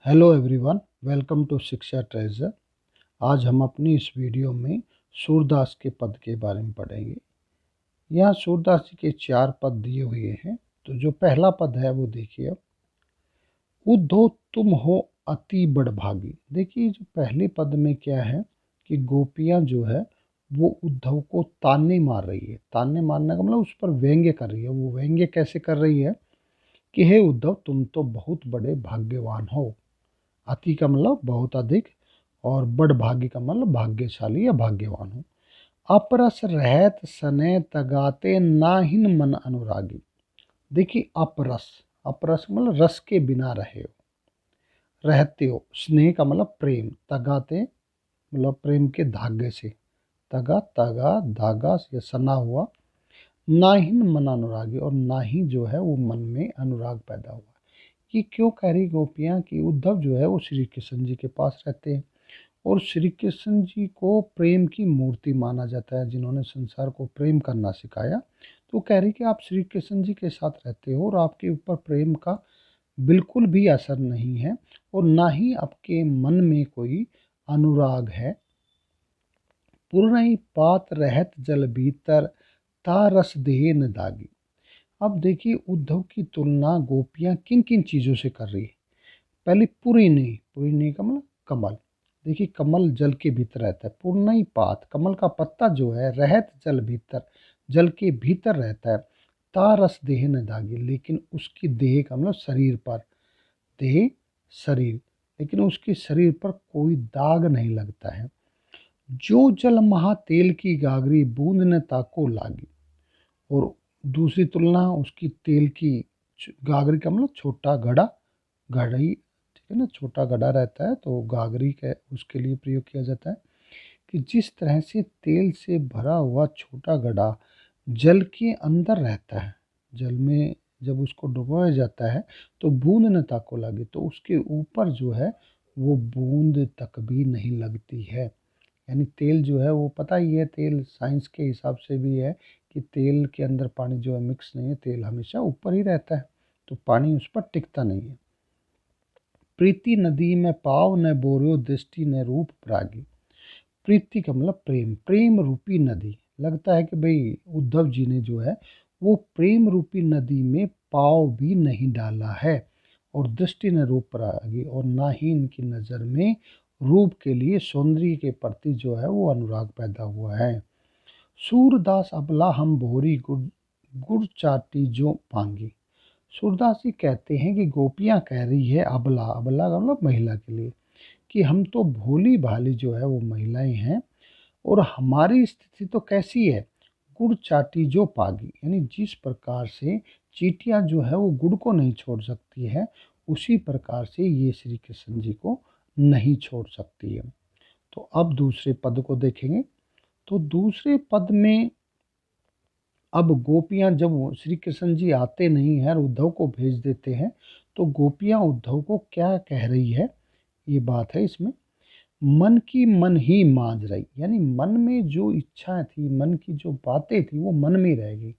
Hello everyone, welcome to शिक्षा treasure. आज हम अपनी इस वीडियो में सूरदास के पद के बारे में पढ़ेंगे। यहाँ सूरदास जी के 4 पद दिए हुए हैं। तो जो पहला पद है वो देखिए अब, उद्धो तुम हो अति बड़भागी। देखिए जो पहले पद में क्या है कि गोपियाँ जो है वो उद्धव को ताने मार रही है। ताने मारने का मतलब उस पर व्यंग्य कर रही है। वो व्यंग्य कैसे कर रही है कि हे उद्धव, तुम तो बहुत बड़े भाग्यवान हो। अति का मतलब बहुत अधिक, और बड़ भागी का मतलब भाग्यशाली या भाग्यवान हो। अपरस रहत सने तगाते नाहिन मन अनुरागी। देखिए अपरस, अपरस मतलब रस के बिना रहे हो, रहते हो। स्नेह का मतलब प्रेम, तगाते मतलब प्रेम के धागे से, तगा तगा धागा या सना हुआ। नाहिन मन अनुरागी, और ना ही जो है वो मन में अनुराग पैदा हुआ। ये क्यों कह रही गोपियाँ कि उद्धव जो है वो श्री कृष्ण जी के पास रहते हैं, और श्री कृष्ण जी को प्रेम की मूर्ति माना जाता है, जिन्होंने संसार को प्रेम करना सिखाया। तो कह रही कि आप श्री कृष्ण जी के साथ रहते हो और आपके ऊपर प्रेम का बिल्कुल भी असर नहीं है, और ना ही आपके मन में कोई अनुराग है। पूर्ण ही पात रहत जल भीतर ता रस देह न दागी। अब देखिए उद्धव की तुलना गोपियाँ किन किन चीज़ों से कर रही है। पहले पुरीनी, पुरीनी का मतलब कमल। देखिए कमल जल के भीतर रहता है। पूर्णई पात, कमल का पत्ता जो है, रहत जल भीतर, जल के भीतर रहता है। तारस देह न दागी, लेकिन उसकी देह का मतलब शरीर पर, देह शरीर, लेकिन उसके शरीर पर कोई दाग नहीं लगता है। जो जल महा तेल की गागरी बूंद न ताको लागी। और दूसरी तुलना उसकी तेल की, गागरी का मतलब छोटा घड़ा, घड़ा, ठीक है ना, छोटा गड्ढा रहता है तो गागरी का उसके लिए प्रयोग किया जाता है। कि जिस तरह से तेल से भरा हुआ छोटा गड्ढा जल के अंदर रहता है, जल में जब उसको डुबोया जाता है तो बूंद न ताको लगे, तो उसके ऊपर जो है वो बूंद तक भी नहीं लगती है। यानी तेल जो है वो, पता ही है तेल साइंस के हिसाब से भी है कि तेल के अंदर पानी जो है मिक्स नहीं है, तेल हमेशा ऊपर ही रहता है, तो पानी उस पर टिकता नहीं है। प्रीति नदी में पाव न बोरियो दृष्टि न रूप प्रागी। प्रीति का मतलब प्रेम, प्रेम रूपी नदी। लगता है कि भाई उद्धव जी ने जो है वो प्रेम रूपी नदी में पाव भी नहीं डाला है। और दृष्टि न रूप प्रागी, और ना ही इनकी नज़र में रूप के लिए, सौंदर्य के प्रति जो है वो अनुराग पैदा हुआ है। सूरदास अबला हम भोरी गुड़, गुड़ चाटी जो पांगी। सूरदास जी कहते हैं कि गोपियाँ कह रही है, अबला, अबला का मतलब महिला के लिए, कि हम तो भोली भाली जो है वो महिलाएं हैं, और हमारी स्थिति तो कैसी है, गुड़ चाटी जो पागी। यानी जिस प्रकार से चींटियाँ जो है वो गुड़ को नहीं छोड़ सकती है, उसी प्रकार से ये श्री कृष्ण जी को नहीं छोड़ सकती है। तो अब दूसरे पद को देखेंगे। तो दूसरे पद में अब गोपियाँ, जब श्री कृष्ण जी आते नहीं हैं और उद्धव को भेज देते हैं, तो गोपियाँ उद्धव को क्या कह रही है, ये बात है इसमें। मन की मन ही मांझ रही, यानी मन में जो इच्छाएं थी, मन की जो बातें थी वो मन में रह गई।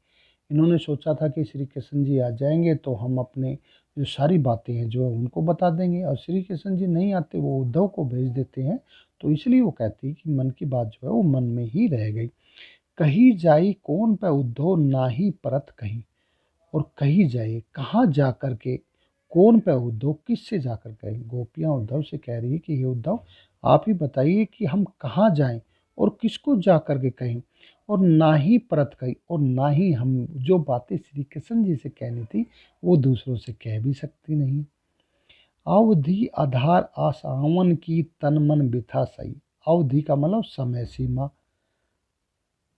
इन्होंने सोचा था कि श्री कृष्ण जी आ जाएंगे तो हम अपने जो सारी बातें हैं जो है उनको बता देंगे, और श्री कृष्ण जी नहीं आते, वो उद्धव को भेज देते हैं। तो इसलिए वो कहती है कि मन की बात जो है वो मन में ही रह गई। कही जाई कौन पे उद्धव नाही परत कहीं। और कही जाए, कहाँ जा कर के, कौन पे उद्धव, किससे जाकर कहें। गोपियाँ उद्धव से कह रही है कि हे उद्धव, आप ही बताइए कि हम कहाँ जाएं और किसको जा कर के कहें। और ना ही परत कही, और ना ही हम जो बातें श्री कृष्ण जी से कहनी थी वो दूसरों से कह भी सकती नहीं। अवधि आधार आसावन की तन मन बिथा सही। अवधि का मतलब समय सीमा,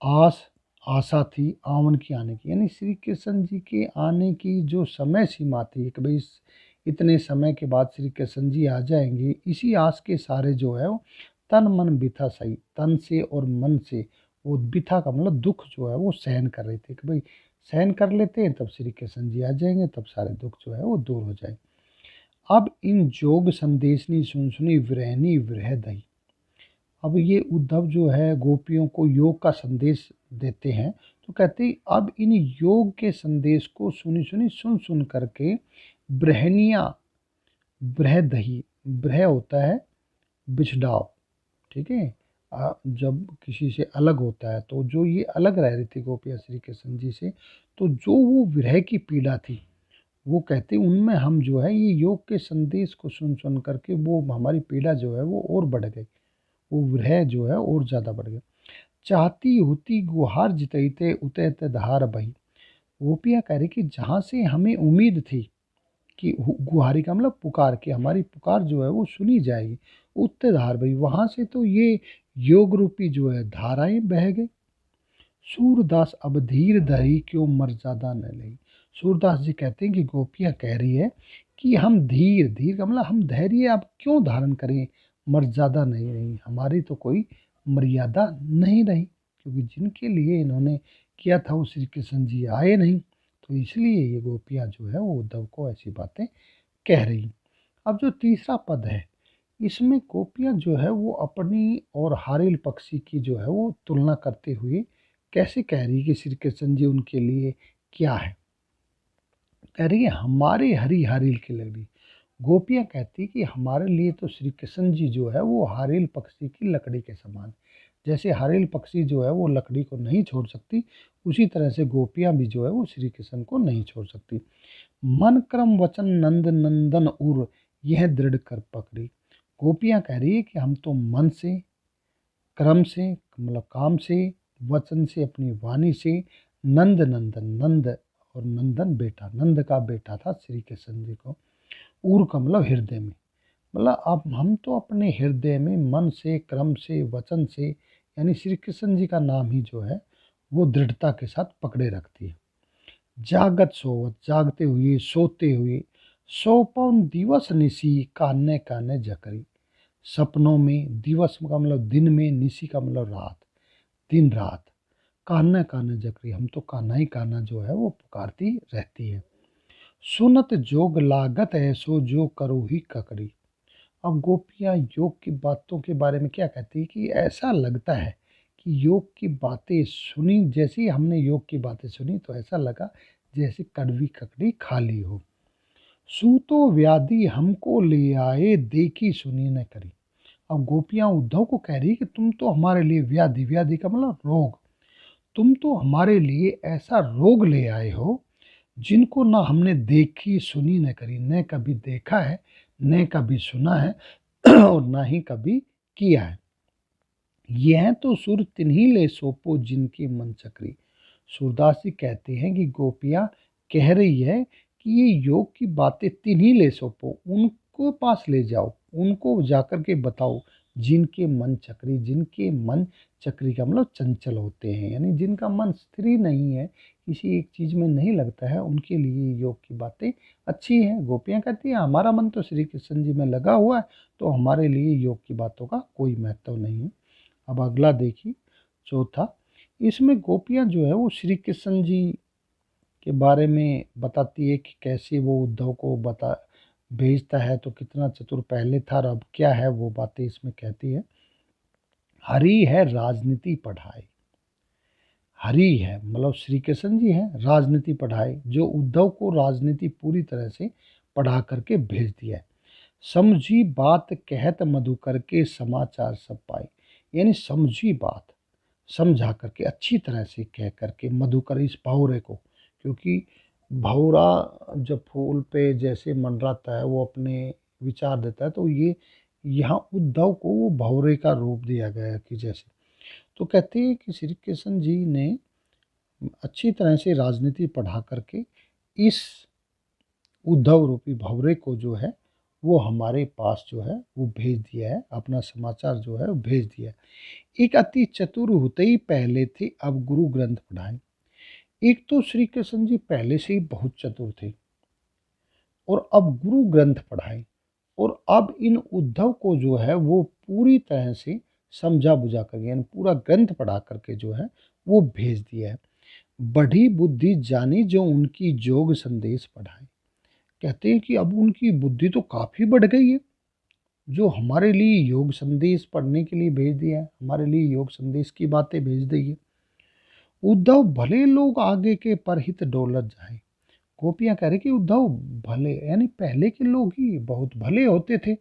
आस, आशा थी आवन की आने की, यानी श्री कृष्ण जी के आने की जो समय सीमा थी कि भाई इतने समय के बाद श्री कृष्ण जी आ जाएंगे, इसी आस के सारे जो है वो तन मन बिथा सही, तन से और मन से वो बिथा का मतलब दुख जो है वो सहन कर रहे थे कि भाई सहन कर लेते हैं, तब श्री कृष्ण जी आ जाएंगे, तब सारे दुख जो है वो दूर हो जाएंगे। अब इन जोग संदेशनी सुन सुनी विरहनी विरह दही। अब ये उद्धव जो है गोपियों को योग का संदेश देते हैं, तो कहते हैं अब इन योग के संदेश को सुनी सुनी सुन सुन करके बृहनिया, बृहदही, बृह होता है बिछड़ाव, ठीक है। जब किसी से अलग होता है, तो जो ये अलग रह रही थी गोपियाँ श्री कृष्ण जी से, तो जो वो विरह की पीड़ा थी, वो कहते उनमें हम जो है ये योग के संदेश को सुन सुन करके वो हमारी पीड़ा जो है वो और बढ़ गई, वो विरह जो है और ज़्यादा बढ़ गया। चाहती होती गुहार जितैते उतैत धार बही। गोपियाँ कह रही कि जहाँ से हमें उम्मीद थी कि गुहारी का मतलब पुकार, के हमारी पुकार जो है वो सुनी जाएगी, उत्ते धार बही, वहाँ से तो ये योग रूपी जो है धाराएं बह गई। सूरदास अब धीर धरी क्यों मर्यादा न ले। सूरदास जी कहते हैं कि गोपियाँ कह रही है कि हम धीर, धीर का मतलब हम धैर्य अब क्यों धारण करें, मर्यादा नहीं रही, हमारी तो कोई मर्यादा नहीं रही, क्योंकि जिनके लिए इन्होंने किया था वो श्री कृष्ण जी आए नहीं, तो इसलिए ये गोपियाँ जो है वो उद्धव को ऐसी बातें कह रही। अब जो तीसरा पद है, इसमें गोपियाँ जो है वो अपनी और हारिल पक्षी की जो है वो तुलना करते हुए कैसे कह रही है कि श्री कृष्ण जी उनके लिए क्या है। कह रही है हमारे हरी हारिल की लकड़ी। गोपियाँ कहती कि हमारे लिए तो श्री कृष्ण जी जो है वो हारिल पक्षी की लकड़ी के समान। जैसे हारिल पक्षी जो है वो लकड़ी को नहीं छोड़ सकती, उसी तरह से गोपियाँ भी जो है वो श्री कृष्ण को नहीं छोड़ सकती। मन क्रम वचन नंद नंदन उर यह दृढ़ कर पकड़ी। गोपियाँ कह रही है कि हम तो मन से, क्रम से मतलब काम से, वचन से अपनी वाणी से, नंद नंदन, नंद और नंदन बेटा, नंद का बेटा था श्री कृष्ण जी को, उर का मतलब हृदय में, मतलब अब हम तो अपने हृदय में मन से, क्रम से, वचन से, यानी श्री कृष्ण जी का नाम ही जो है वो दृढ़ता के साथ पकड़े रखती है। जागत सोवत, जागते हुए सोते हुए, सो पवन दिवस निशी कान्ने कान्ने जकरी। सपनों में, दिवस का मतलब दिन में, निशी का मतलब रात, दिन रात, कान्ना कान्ना जकरी, हम तो कान्हा ही कान्हा जो है वो पुकारती रहती है। सुनत जोग लागत ऐसो जो करो ही ककड़ी। अब गोपियाँ योग की बातों के बारे में क्या कहती है कि ऐसा लगता है कि योग की बातें सुनी, जैसे ही हमने योग की बातें सुनी तो ऐसा लगा जैसे कड़वी ककड़ी खाली हो। सूतो व्याधि हमको ले आए देखी सुनी न करी। अब गोपियाँ उद्धव को कह रही कि तुम तो हमारे लिए व्याधि, व्याधि का मतलब रोग, तुम तो हमारे लिए ऐसा रोग ले आए हो जिनको ना हमने देखी सुनी न करी, न कभी देखा है, न कभी सुना है और ना ही कभी किया है। यह तो सुर तिन्ही ले सोपो जिनके मन चक्री। सूरदास जी कहते हैं कि गोपियाँ कह रही है कि ये योग की बातें तिन्ही ले सोपो, उनको पास ले जाओ, उनको जाकर के बताओ जिनके मन चक्री, जिनके मन चक्री का मतलब चंचल होते हैं, यानी जिनका मन स्थिर नहीं है, किसी एक चीज़ में नहीं लगता है, उनके लिए योग की बातें अच्छी हैं। गोपियाँ कहती हैं हमारा मन तो श्री कृष्ण जी में लगा हुआ है, तो हमारे लिए योग की बातों का कोई महत्व नहीं है। अब अगला देखिए, चौथा, इसमें गोपियाँ जो है वो श्री कृष्ण जी के बारे में बताती है कि कैसे वो उद्धव को बता भेजता है, तो कितना चतुर पहले था और अब क्या है, वो बातें इसमें कहती है। हरि है राजनीति पढ़ाए, हरि है मतलब श्री कृष्ण जी हैं राजनीति पढ़ाए, जो उद्धव को राजनीति पूरी तरह से पढ़ा करके भेज दिया है। समझी बात कहत मधुकर के समाचार सब पाए, यानी समझी बात समझा करके अच्छी तरह से कह करके मधुकर इस भौरे को, क्योंकि भौरा जब फूल पे जैसे मंडराता है वो अपने विचार देता है, तो ये यहाँ उद्धव को वो भौरे का रूप दिया गया है कि जैसे, तो कहते हैं कि श्री कृष्ण जी ने अच्छी तरह से राजनीति पढ़ा करके इस उद्धव रूपी भंवरे को जो है वो हमारे पास जो है वो भेज दिया है, अपना समाचार जो है वो भेज दिया है। एक अति चतुर होते ही पहले थे अब गुरु ग्रंथ पढ़ाए। एक तो श्री कृष्ण जी पहले से ही बहुत चतुर थे और अब गुरु ग्रंथ पढ़ाए, और अब इन उद्धव को जो है वो पूरी तरह से समझा बुझा कर, यानी पूरा ग्रंथ पढ़ा करके जो है वो भेज दिया है। बढ़ी बुद्धि जानी जो उनकी जोग संदेश पढ़ाए। कहते हैं कि अब उनकी बुद्धि तो काफ़ी बढ़ गई है, जो हमारे लिए योग संदेश पढ़ने के लिए भेज दिया है, हमारे लिए योग संदेश की बातें भेज दी है। उद्धव भले लोग आगे के परहित डोलत जाए, गोपियाँ कह रही कि उद्धव भले, यानी पहले के लोग ही बहुत भले होते थे।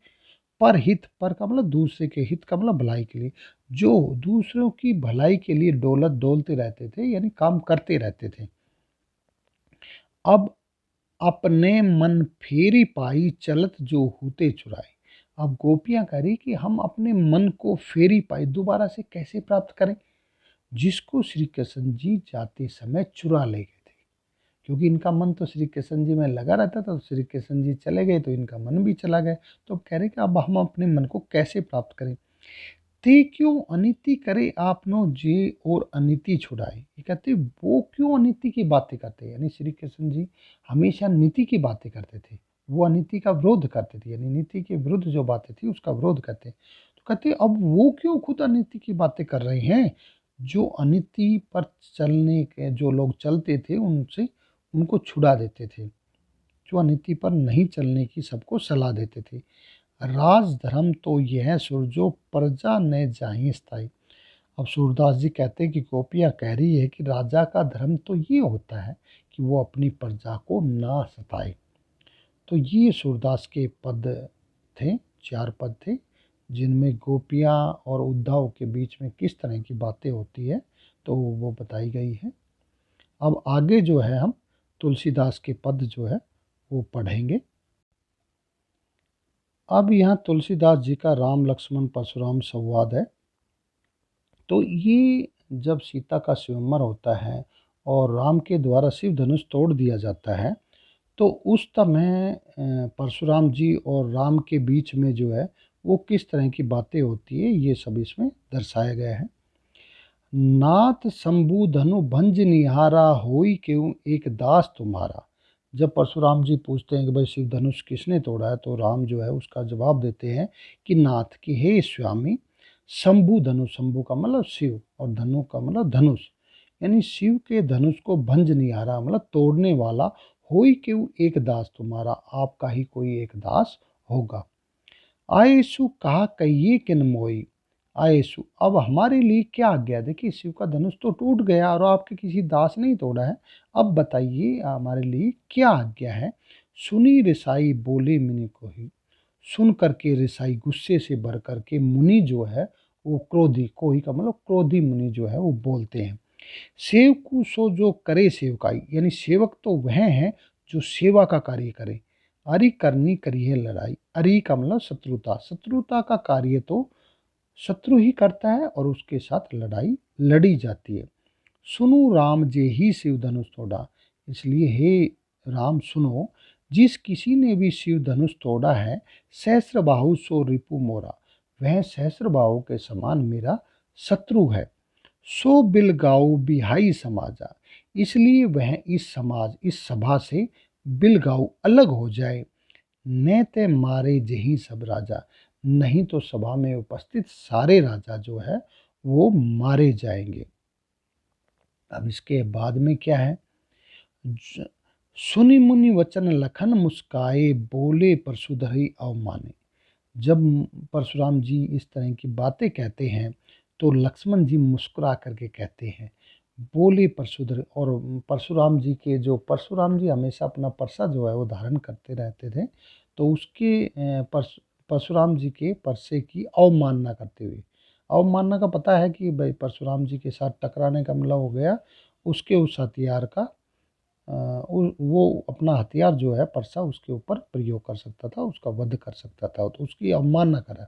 पर हित, पर का मतलब दूसरे के हित का मतलब भलाई के लिए, जो दूसरों की भलाई के लिए दौलत डोलते रहते थे, यानी काम करते रहते थे। अब अपने मन फेरी पाई चलत जो होते चुराए। अब गोपियां कह रही कि हम अपने मन को फेरी पाई दोबारा से कैसे प्राप्त करें, जिसको श्री कृष्ण जी जाते समय चुरा ले गए थे। क्योंकि इनका मन तो श्री कृष्ण जी में लगा रहता था, तो श्री कृष्ण जी चले गए तो इनका मन भी चला गया। तो अब कह रहे कि अब हम अपने मन को कैसे प्राप्त करें। ते क्यों अनिति करे आपनो जे और अनिति छुड़ाए। ये कहते वो क्यों अनिति की बातें करते, यानी श्री कृष्ण जी हमेशा नीति की बातें करते थे, वो अनिति का विरोध करते थे, यानी नीति के विरुद्ध जो बातें थी उसका विरोध करते। तो कहते अब वो क्यों खुद अनिति की बातें कर रहे हैं, जो अनिति पर चलने के जो लोग चलते थे उनसे उनको छुड़ा देते थे, जो अनिति पर नहीं चलने की सबको सलाह देते थे। राज धर्म तो यह सुर जो प्रजा ने जाहि स्थाई। अब सूरदास जी कहते हैं कि गोपियाँ कह रही है कि राजा का धर्म तो ये होता है कि वो अपनी प्रजा को ना सताए। तो ये सूरदास के पद थे, 4 पद थे, जिनमें गोपियाँ और उद्धव के बीच में किस तरह की बातें होती है तो वो बताई गई है। अब आगे जो है हम तुलसीदास के पद जो है वो पढ़ेंगे। अब यहाँ तुलसीदास जी का राम लक्ष्मण परशुराम संवाद है। तो ये जब सीता का स्वयंवर होता है और राम के द्वारा शिव धनुष तोड़ दिया जाता है, तो उस समय परशुराम जी और राम के बीच में जो है वो किस तरह की बातें होती है ये सब इसमें दर्शाया गया है। नाथ शंभु धनु भंज निहारा होई क्यों एक दास तुम्हारा। जब परशुराम जी पूछते हैं कि भाई शिव धनुष किसने तोड़ा है, तो राम जो है उसका जवाब देते हैं कि नाथ की हे स्वामी, शंभु धनुष, शंभु का मतलब शिव और धनु का मतलब धनुष, यानी शिव के धनुष को भंज निहारा मतलब तोड़ने वाला, होई क्यों एक दास तुम्हारा, आपका ही कोई एक दास होगा। आयेसु कहा कहिए किन मोई। आयेसु, अब हमारे लिए क्या आज्ञा। देखिए शिव का धनुष तो टूट गया और आपके किसी दास ने ही तोड़ा है, अब बताइए हमारे लिए क्या आज्ञा है। सुनी रिसाई बोले मुनि को ही। सुन करके रिसाई गुस्से से भर करके मुनि जो है वो क्रोधी, कोई का मतलब क्रोधी मुनि जो है वो बोलते हैं। सेवकु सो जो करे सेवकाई, यानी सेवक तो वह है जो सेवा का कार्य करे। अरि करनी करी है लड़ाई। अरि का मतलब शत्रुता, शत्रुता का कार्य तो शत्रु ही करता है और उसके साथ लड़ाई लड़ी जाती है। सुनो राम जे ही शिव धनुष तोड़ा, इसलिए हे राम सुनो, जिस किसी ने भी शिव धनुष तोड़ा है, सहस्र बाहु सो रिपु मोरा, वह सहस्र बाहु के समान मेरा शत्रु है। सो बिल गाऊ बिहाई समाजा, इसलिए वह इस समाज इस सभा से बिल गाऊ अलग हो जाए। न ते मारे जही सब राजा, नहीं तो सभा में उपस्थित सारे राजा जो है वो मारे जाएंगे। अब इसके बाद में क्या है। सुनि मुनि वचन लखन मुस्काए, बोले परशुधरी अवमाने। जब परशुराम जी इस तरह की बातें कहते हैं तो लक्ष्मण जी मुस्कुरा करके कहते हैं, बोले परशुधर। और परशुराम जी के जो परशुराम जी हमेशा अपना परसा जो है वो धारण करते रहते थे, तो उसके परशुराम जी के परसे की अवमानना करते हुए, अवमानना का पता है कि भाई परशुराम जी के साथ टकराने का मतलब हो गया उसके उस हथियार का वो अपना हथियार जो है परसा उसके ऊपर प्रयोग कर सकता था, उसका वध कर सकता था, तो उसकी अवमानना करा।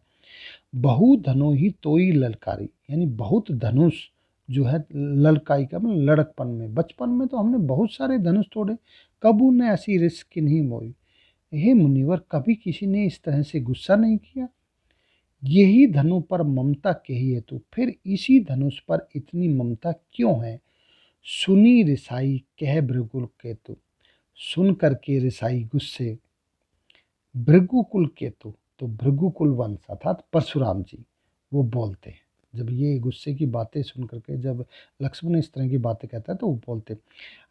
बहु धनु ही तोई ललकारी, यानी बहुत धनुष जो है ललकाई का मतलब लड़कपन में, बचपन में तो हमने बहुत सारे धनुष तोड़े, कबू ने ऐसी रिस्क नहीं मोई। हे मुनिवर, कभी किसी ने इस तरह से गुस्सा नहीं किया। यही धनु पर ममता कही है, तो फिर इसी धनुष पर इतनी ममता क्यों है। सुनी रिसाई कह भृगुल केतु, सुन करके रिसाई गुस्से भृगुकुल केतु, तो भृगुकुल वंश अर्थात परशुराम जी वो बोलते हैं। जब ये गुस्से की बातें सुन करके जब लक्ष्मण इस तरह की बातें कहता है तो वो बोलते,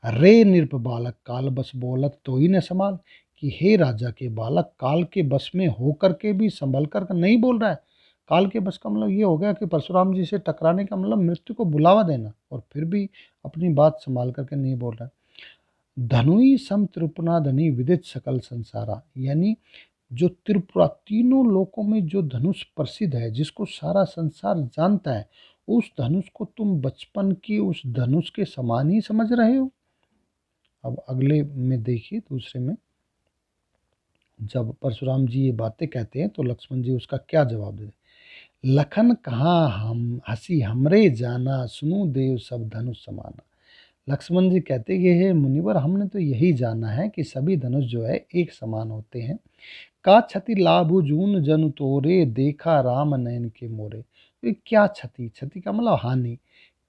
रे नृप बालक काल बस बोलत तो ही न संभाल, कि हे राजा के बालक काल के बस में होकर के भी संभल कर नहीं बोल रहा है। काल के बस का मतलब ये हो गया कि परशुराम जी से टकराने का मतलब मृत्यु को बुलावा देना, और फिर भी अपनी बात संभाल करके नहीं बोल रहा है। धनुई सम त्रिपुरा धनी विदित सकल संसारा, यानी जो त्रिपुरा तीनों लोकों में जो धनुष प्रसिद्ध है, जिसको सारा संसार जानता है, उस धनुष को तुम बचपन की उस धनुष के समान ही समझ रहे हो। अब अगले में देखिए, दूसरे में जब परशुराम जी ये बातें कहते हैं तो लक्ष्मण जी उसका क्या जवाब देते। लखन कहाँ हम हंसी हमरे जाना, सुनु देव सब धनुष समाना। लक्ष्मण जी कहते कि हे मुनिवर, हमने तो यही जाना है कि सभी धनुष जो है एक समान होते हैं। का क्षति लाभु जून जनु तोरे, देखा राम नयन के मोरे। तो क्या क्षति, क्षति का मतलब हानि,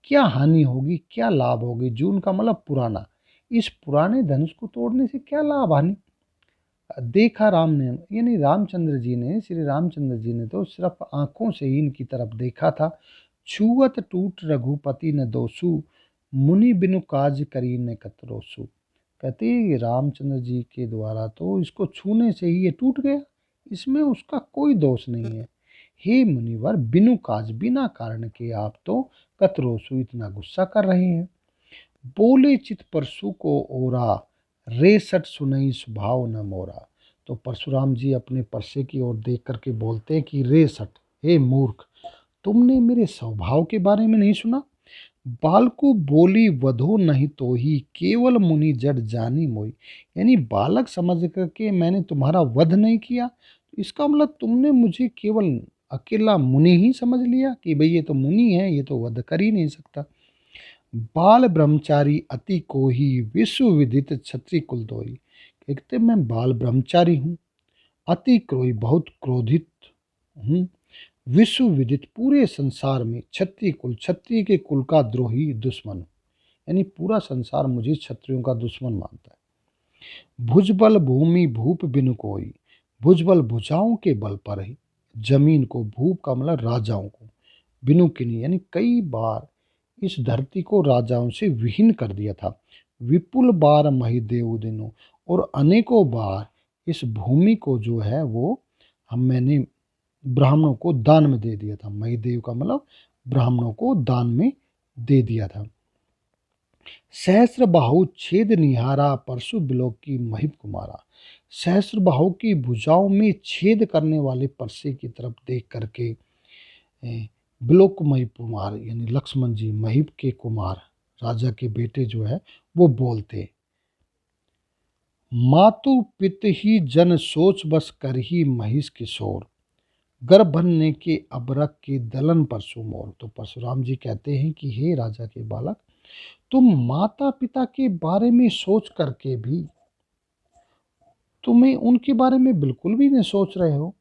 क्या हानि होगी, क्या लाभ होगी। जून का मतलब पुराना, इस पुराने धनुष को तोड़ने से क्या लाभ हानि। देखा राम ने, यानी रामचंद्र जी ने, श्री रामचंद्र जी ने तो सिर्फ आंखों से ही इनकी तरफ देखा था। छुअत टूट रघुपति न दोसु, मुनि बिनु काज करी न कतरोसु। कहते रामचंद्र जी के द्वारा तो इसको छूने से ही ये टूट गया, इसमें उसका कोई दोष नहीं है। हे मुनिवर, बिनु काज, बिना कारण के आप तो कतरोसु, इतना गुस्सा कर रहे हैं। बोले चित परशु को ओरा, रेसठ सुनई स्वभाव न मोरा। तो परशुराम जी अपने परसे की ओर देख करके बोलते हैं कि रेसठ, हे मूर्ख, तुमने मेरे स्वभाव के बारे में नहीं सुना। बालको बोली वधो नहीं तो ही, केवल मुनि जड़ जानी मोई। यानी बालक समझ करके मैंने तुम्हारा वध नहीं किया, इसका मतलब तुमने मुझे केवल अकेला मुनि ही समझ लिया कि भाई ये तो मुनि है, ये तो वध कर ही नहीं सकता। बाल ब्रह्मचारी अति को ही, विश्व विदित क्षत्रिय कुल दोई। कहते मैं बाल ब्रह्मचारी हूँ, अति क्रोही, बहुत क्रोधित हूँ, विश्व विदित, पूरे संसार में, क्षत्रिय कुल, क्षत्रिय के कुल का द्रोही, दुश्मन, यानी पूरा संसार मुझे क्षत्रियों का दुश्मन मानता है। भुजबल भूमि भूप बिनु कोई, भुजबल भुजाओं के बल पर ही, जमीन को, भूप का मतलब राजाओं को, बिनु किन्हीं, यानी कई बार इस धरती को राजाओं से विहीन कर दिया था। विपुल बार महिदेव दिनों, और अनेकों बार इस भूमि को जो है वो मैंने ब्राह्मणों को दान में दे दिया था। महिदेव का मतलब ब्राह्मणों को दान में दे दिया था। सहस्र बाहु छेद निहारा, परशु बिलोक की महिप कुमारा। सहस्र बाहु की भुजाओं में छेद करने वाले परसे की तरफ देख करके बिलोक महिप कुमार, यानी लक्ष्मण जी महिप के कुमार, राजा के बेटे जो है वो बोलते, मातु पित ही जन सोच बस कर ही महिष किशोर, गर्भ भरने के अबरक के दलन परशु मोर। तो परशुराम जी कहते हैं कि हे राजा के बालक, तुम माता पिता के बारे में सोच करके भी तुम्हें उनके बारे में बिल्कुल भी नहीं सोच रहे हो।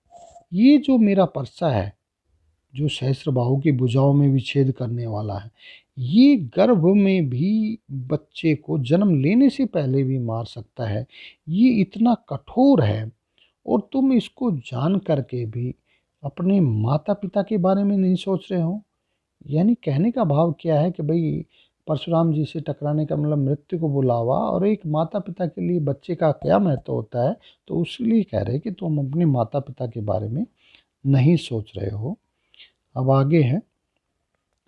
ये जो मेरा परसा है, जो सहस्त्र बाहु की भुजाओं में भी छेद करने वाला है, ये गर्भ में भी बच्चे को जन्म लेने से पहले भी मार सकता है, ये इतना कठोर है, और तुम इसको जान करके भी अपने माता पिता के बारे में नहीं सोच रहे हो। यानी कहने का भाव क्या है कि भाई परशुराम जी से टकराने का मतलब मृत्यु को बुलावा, और एक माता पिता के लिए बच्चे का क्या महत्व होता है, तो उसलिए कह रहे कि तुम अपने माता पिता के बारे में नहीं सोच रहे हो। अब आगे है,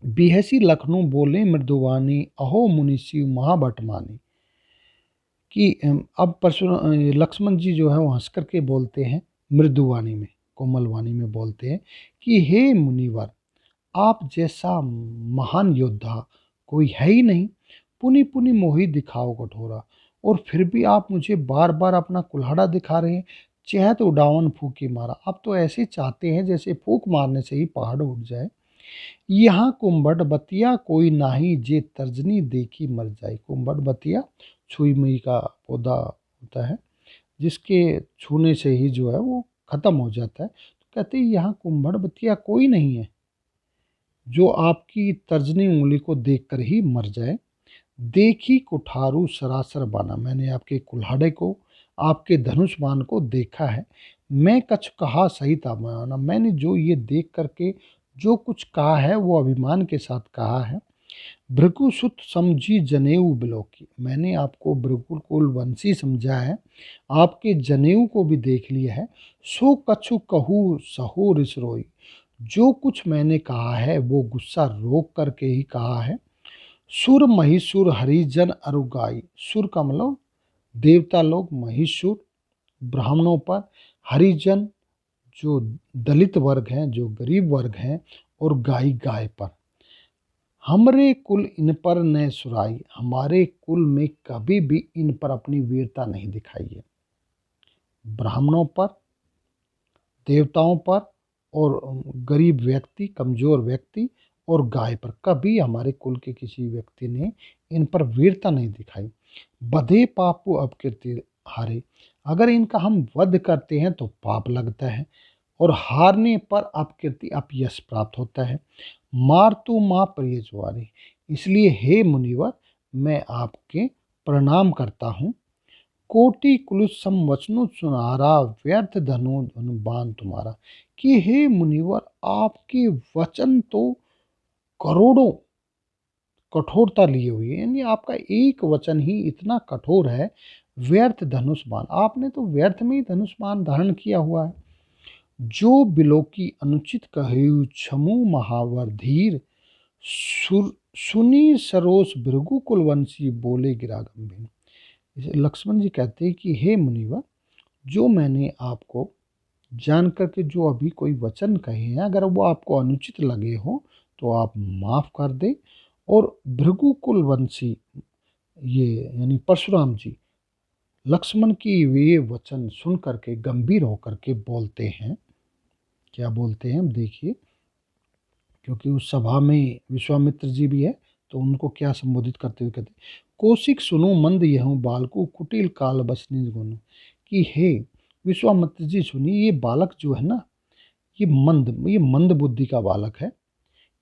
बिहसी लखनऊ बोले मृदुवानी, अहो मुनिषि महाभट मानी। कि अब परशुराम लक्ष्मण जी जो है वो हंस करके बोलते हैं, मृदुवाणी में, कोमल वाणी में बोलते हैं कि हे मुनिवर, आप जैसा महान योद्धा कोई है ही नहीं। पुनि पुनि मोहि दिखाओ कठोरा, और फिर भी आप मुझे बार बार अपना कुल्हाड़ा दिखा रहे हैं। चहत उड़ावन फूकी मारा, आप तो ऐसे चाहते हैं जैसे फूक मारने से ही पहाड़ उठ जाए। यहाँ कुंभट बतिया कोई नाही, जे तर्जनी देखी मर जाए। कुंभट बतिया छुई मुई का पौधा होता है, जिसके छूने से ही जो है वो खत्म हो जाता है। तो कहते हैं यहाँ कुंभट बतिया कोई नहीं है जो आपकी तर्जनी उंगली को देखकर ही मर जाए। देखी कुठारू सरासर बाना, मैंने आपके कुल्हाड़े को, आपके धनुष बाण को देखा है। मैं कछ कहा सही था माना, मैंने जो ये देख करके जो कुछ कहा है वो अभिमान के साथ कहा है। भृगुसुत समझी जनेऊ बिलोकी, मैंने आपको भृगुकुल वंशी समझा है, आपके जनेऊ को भी देख लिया है। सो कछु कहू सहो रिसरोई, जो कुछ मैंने कहा है वो गुस्सा रोक करके ही कहा है। सुर महिसुर हरिजन अरुगाई, सुर का मतलब देवता लोग महिषासुर, ब्राह्मणों पर, हरिजन जो दलित वर्ग हैं, जो गरीब वर्ग हैं, और गाय पर। हमरे कुल इन पर न सुराई, हमारे कुल में कभी भी इन पर अपनी वीरता नहीं दिखाई है। ब्राह्मणों पर, देवताओं पर, और गरीब व्यक्ति, कमजोर व्यक्ति और गाय पर कभी हमारे कुल के किसी व्यक्ति ने इन पर वीरता नहीं दिखाई। बधे पापु अपकीर्ति हारे, अगर इनका हम वध करते हैं तो पाप लगता है, और हारने पर अपकीर्ति अपयश प्राप्त होता है। मार तू माँ प्रिय जुआरी, इसलिए हे मुनिवर मैं आपके प्रणाम करता हूँ। कोटि कुलुसम वचनो सुनारा, व्यर्थ धनु धनुबान तुम्हारा, कि हे मुनिवर आपके वचन तो करोड़ों कठोरता लिए हुई है, यानी आपका एक वचन ही इतना कठोर है। व्यर्थ धनुष बाण, आपने तो व्यर्थ में ही धनुष बाण धारण किया हुआ है। जो बिलो की अनुचित कहु छमु महावर धीर, सुनी सरोस भृगु कुलवंशी बोले गिरा गंभीर। लक्ष्मण जी कहते हैं कि हे मुनिवर, जो मैंने आपको जान करके जो अभी कोई वचन कहे हैं, अगर वो आपको अनुचित लगे हो तो आप माफ कर दे। और भृगु कुलवंशी, ये यानी परशुराम जी, लक्ष्मण की वे वचन सुन करके गंभीर होकर के बोलते हैं। क्या बोलते हैं देखिए, क्योंकि उस सभा में विश्वामित्र जी भी है, तो उनको क्या संबोधित करते हुए कहते, कौशिक सुनो मंद यहूँ बालको, कुटिल काल बसनी गुण, कि हे विश्वामित्र जी सुनिए, ये बालक जो है ना, ये मंद बुद्धि का बालक है,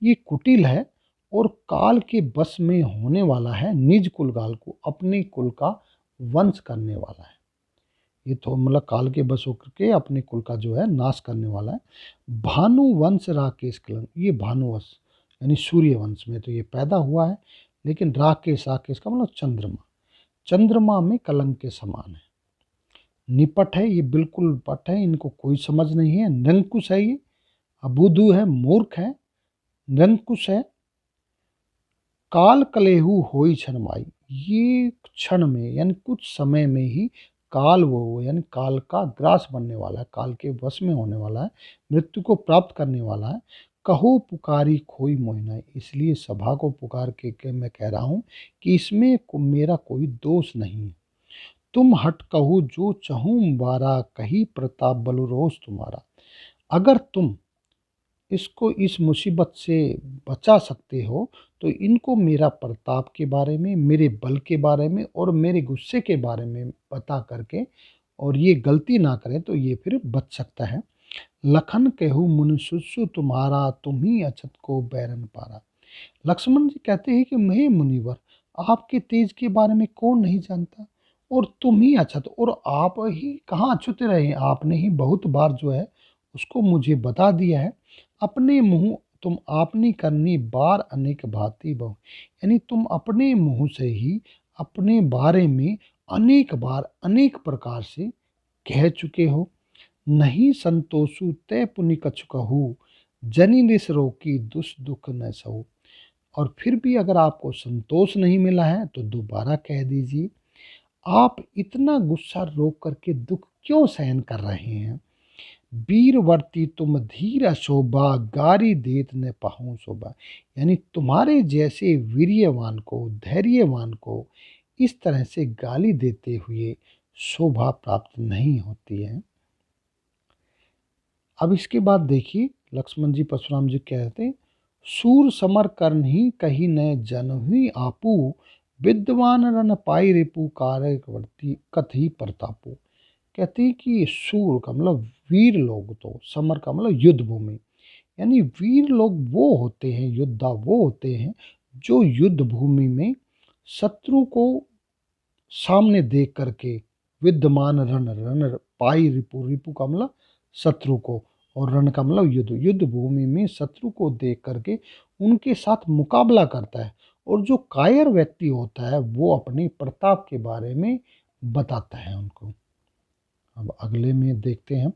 ये कुटिल है और काल के बस में होने वाला है, निज कुलगाल को, अपने कुल का वंश करने वाला है। ये तो मतलब काल के बस होकर के अपने कुल का जो है नाश करने वाला है। भानु वंश राकेश कलंक, ये भानुवंश यानी सूर्य वंश में तो ये पैदा हुआ है, लेकिन राकेश, राकेश का मतलब चंद्रमा, चंद्रमा में कलंक के समान है। निपट है, ये बिल्कुल पट है, इनको कोई समझ नहीं है। निरंकुश है, ये अबुद्धू है, मूर्ख है, निरंकुश है। काल कलेहु होई क्षण माई, ये क्षण में यानी कुछ समय में ही काल वो यानी काल का ग्रास बनने वाला है, काल के वश में होने वाला है, मृत्यु को प्राप्त करने वाला है। कहो पुकारी खोई मोहिना, इसलिए सभा को पुकार के मैं कह रहा हूँ कि इसमें मेरा कोई दोष नहीं है। तुम हट कहू जो चहूँ बारा, कही प्रताप बलु रोष तुम्हारा, अगर तुम इसको इस मुसीबत से बचा सकते हो तो इनको मेरा प्रताप के बारे में, मेरे बल के बारे में और मेरे गुस्से के बारे में बता करके, और ये गलती ना करें तो ये फिर बच सकता है। लखन कहू मुन सुसु तुम्हारा, तुम ही अछत को बैरन पारा। लक्ष्मण जी कहते हैं कि मैं मुनिवर, आपके तेज के बारे में कौन नहीं जानता, और तुम ही अछत, और आप ही कहाँ अछूते रहे, आपने ही बहुत बार जो है उसको मुझे बता दिया है। अपने मुंह तुम आपने करनी बार अनेक भांति बहु, यानी तुम अपने मुंह से ही अपने बारे में अनेक बार अनेक प्रकार से कह चुके हो। नहीं संतोषु तय पुनि कछु कहू, जनि निस रोकी दुष दुख न सहु, और फिर भी अगर आपको संतोष नहीं मिला है तो दोबारा कह दीजिए। आप इतना गुस्सा रोक करके दुख क्यों सहन कर रहे हैं। वीरवर्ती तुम धीर शोभा, गारी देत न पाहु शोभा, यानी तुम्हारे जैसे वीर्यवान को, धैर्यवान को इस तरह से गाली देते हुए शोभा प्राप्त नहीं होती है। अब इसके बाद देखिए लक्ष्मण जी परशुराम जी कहते हैं, सूर समर कर्ण ही कही न जन ही आपू, विद्वान रन पाई रिपु कार्यवर्ती कथी प्रतापू। कहते हैं कि सूर का मतलब वीर लोग, तो समर का मतलब युद्ध भूमि, यानी वीर लोग वो होते हैं, योद्धा वो होते हैं जो युद्ध भूमि में शत्रु को सामने देख करके, विद्यमान रण, रण पाई रिपु, रिपु का मतलब शत्रु को, और रण का मतलब युद्ध, युद्ध भूमि में शत्रु को देख करके उनके साथ मुकाबला करता है। और जो कायर व्यक्ति होता है वो अपने प्रताप के बारे में बताता है उनको। अब अगले में देखते हैं,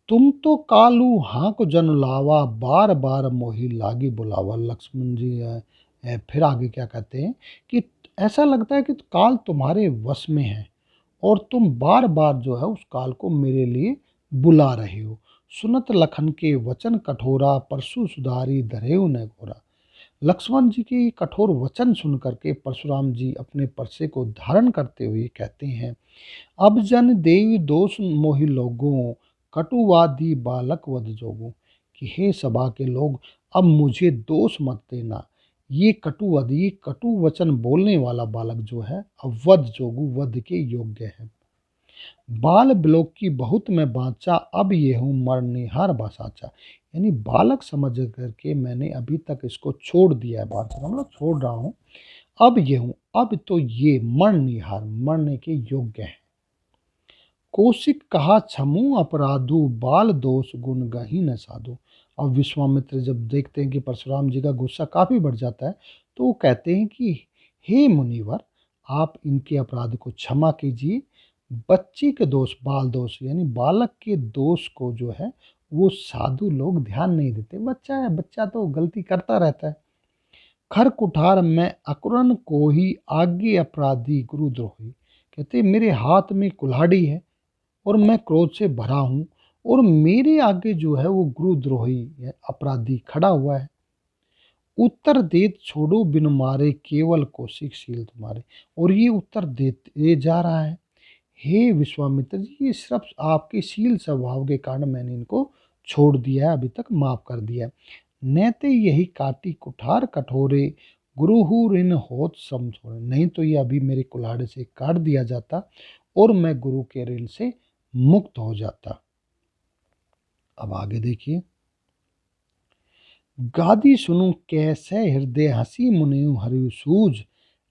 तुम तो कालू हाँक जन लावा, बार बार मोही लागी बुलावा। लक्ष्मण जी फिर आगे क्या कहते हैं कि ऐसा लगता है कि काल तुम्हारे वश में है और तुम बार बार जो है उस काल को मेरे लिए बुला रहे हो। सुनत लखन के वचन कठोरा, परशु सुधारी धरेऊ न घोरा। लक्ष्मण जी के कठोर वचन सुन करके परशुराम जी अपने परसे को धारण करते हुए कहते हैं, अब जन देवी दोष मोहि लोगों, कटुवादी बालक वध जोगो। कि हे सभा के लोग, अब मुझे दोष मत देना। ये कटुवध, ये कटु वचन बोलने वाला बालक जो है अब वध जोगु, वध के योग्य है। बाल बिलोक की बहुत मैं बाचा, अब ये हूँ मरनिहार बसाचा। यानी बालक समझ करके मैंने अभी तक इसको छोड़ दिया है, बात मतलब छोड़ रहा हूँ। अब ये हूँ, अब तो ये मरनिहार, मरने के योग्य है। कौशिक कहा छमु अपराधु, बाल दोष गुण गही न साधु। अब विश्वामित्र जब देखते हैं कि परशुराम जी का गुस्सा काफी बढ़ जाता है, तो वो कहते हैं कि हे मुनिवर, आप इनके अपराध को क्षमा कीजिए। बच्चे के दोष, बाल दोष यानी बालक के दोष को जो है वो साधु लोग ध्यान नहीं देते। बच्चा है, बच्चा तो गलती करता रहता है। खर कुठार में अकुरन को ही, आगे अपराधी गुरुद्रोही। कहते मेरे हाथ में कुल्हाड़ी है और मैं क्रोध से भरा हूं, और मेरे आगे जो है वो गुरुद्रोही अपराधी खड़ा हुआ है। उत्तर देत छोड़ो बिन मारे, केवल कौशिक शील तुम्हारे। और ये उत्तर देते जा रहा है, हे विश्वामित्र जी, ये सिर्फ आपके शील स्वभाव के कारण मैंने इनको छोड़ दिया है, अभी तक माफ कर दिया है। नैते यही काटी कुठार कठोरे, गुरुहु ऋण होत समझोरे। नहीं तो ये अभी मेरे कुल्हाड़े से काट दिया जाता और मैं गुरु के ऋण से मुक्त हो जाता। अब आगे देखिए, गादी सुनु कैसे हृदय, हंसी मुनियु हरियु सूझ।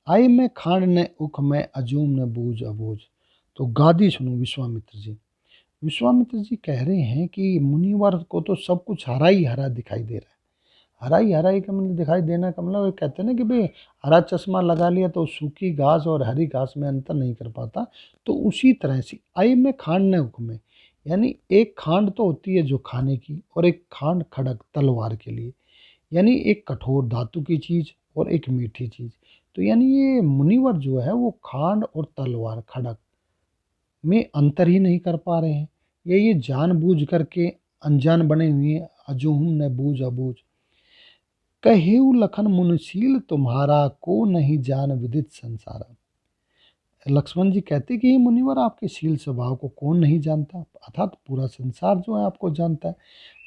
आई में खांड न उख में, अजूम न बूझ अबूझ। तो गादी सुनो विश्वामित्र जी। विश्वामित्र जी कह रहे हैं कि मुनिवर को तो सब कुछ हरा ही हरा दिखाई दे रहा है। हरा ही का मतलब दिखाई देना का मतलब वो कहते हैं ना कि भाई हरा चश्मा लगा लिया तो सूखी घास और हरी घास में अंतर नहीं कर पाता। तो उसी तरह से आई में खांड न उख में, यानी एक खांड तो होती है जो खाने की, और एक खांड खड़क तलवार के लिए, यानी एक कठोर धातु की चीज और एक मीठी चीज। तो यानी ये मुनिवर जो है वो खांड और तलवार खड़क में अंतर ही नहीं कर पा रहे हैं, या ये जानबूझ करके अनजान बने हुए हैं। अजूहम न बूझ अबूझ। कहेऊ लखन मुनशील तुम्हारा, को नहीं जान विदित संसारा। लक्ष्मण जी कहते कि ये मुनिवर आपके शील स्वभाव को कौन नहीं जानता, अर्थात पूरा संसार जो है आपको जानता है।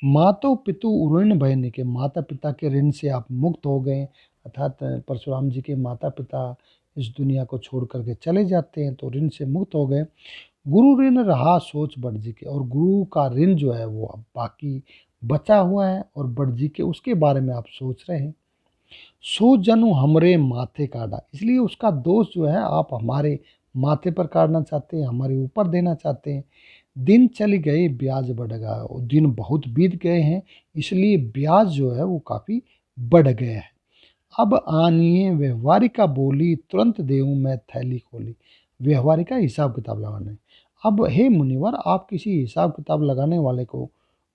मातो पितु ऋण भयने के, माता पिता के ऋण से आप मुक्त हो गए, अर्थात परशुराम जी के माता पिता इस दुनिया को छोड़ करके चले जाते हैं तो ऋण से मुक्त हो गए। गुरु ऋण रहा सोच बढ़जी के, और गुरु का ऋण जो है वो अब बाकी बचा हुआ है और बढ़जी के उसके बारे में आप सोच रहे हैं। सो जनु हमरे माथे काटा, इसलिए उसका दोष जो है आप हमारे माथे पर काटना चाहते हैं, हमारे ऊपर देना चाहते हैं। दिन चल गए ब्याज बढ़ गया, और दिन बहुत बीत गए हैं इसलिए ब्याज जो है वो काफ़ी बढ़ गया है। अब आनिए व्यवहारिका बोली, तुरंत देऊं मैं थैली खोली। व्यवहारिका हिसाब किताब लगाना है। अब हे मुनिवर, आप किसी हिसाब किताब लगाने वाले को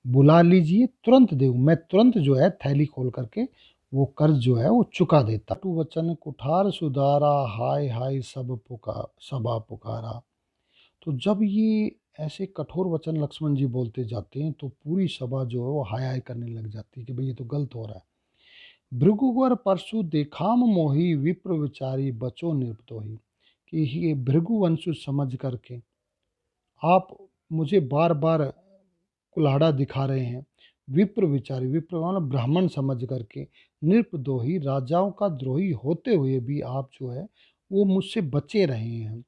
बुला लीजिए, तुरंत देऊं मैं, तुरंत जो है थैली खोल करके वो कर्ज जो है वो चुका देता। टू वचन कुठार सुधारा, हाय हाय सब पुकार, सभा पुकारा। तो जब ये ऐसे कठोर वचन लक्ष्मण जी बोलते जाते हैं तो पूरी सभा जो है वो हाय हाय करने लग जाती है कि भाई ये तो गलत हो रहा है। भृगुवर परशु देखाम मोही, विप्र विचारी बचो निपतोही। कि ये भृगुवंशु समझ करके आप मुझे बार बार कुल्हाड़ा दिखा रहे हैं। विप्र विचारी, विप्र मतलब ब्राह्मण समझ करके, नृपद्रोही राजाओं का द्रोही होते हुए भी आप जो है वो मुझसे बचे रहे हैं।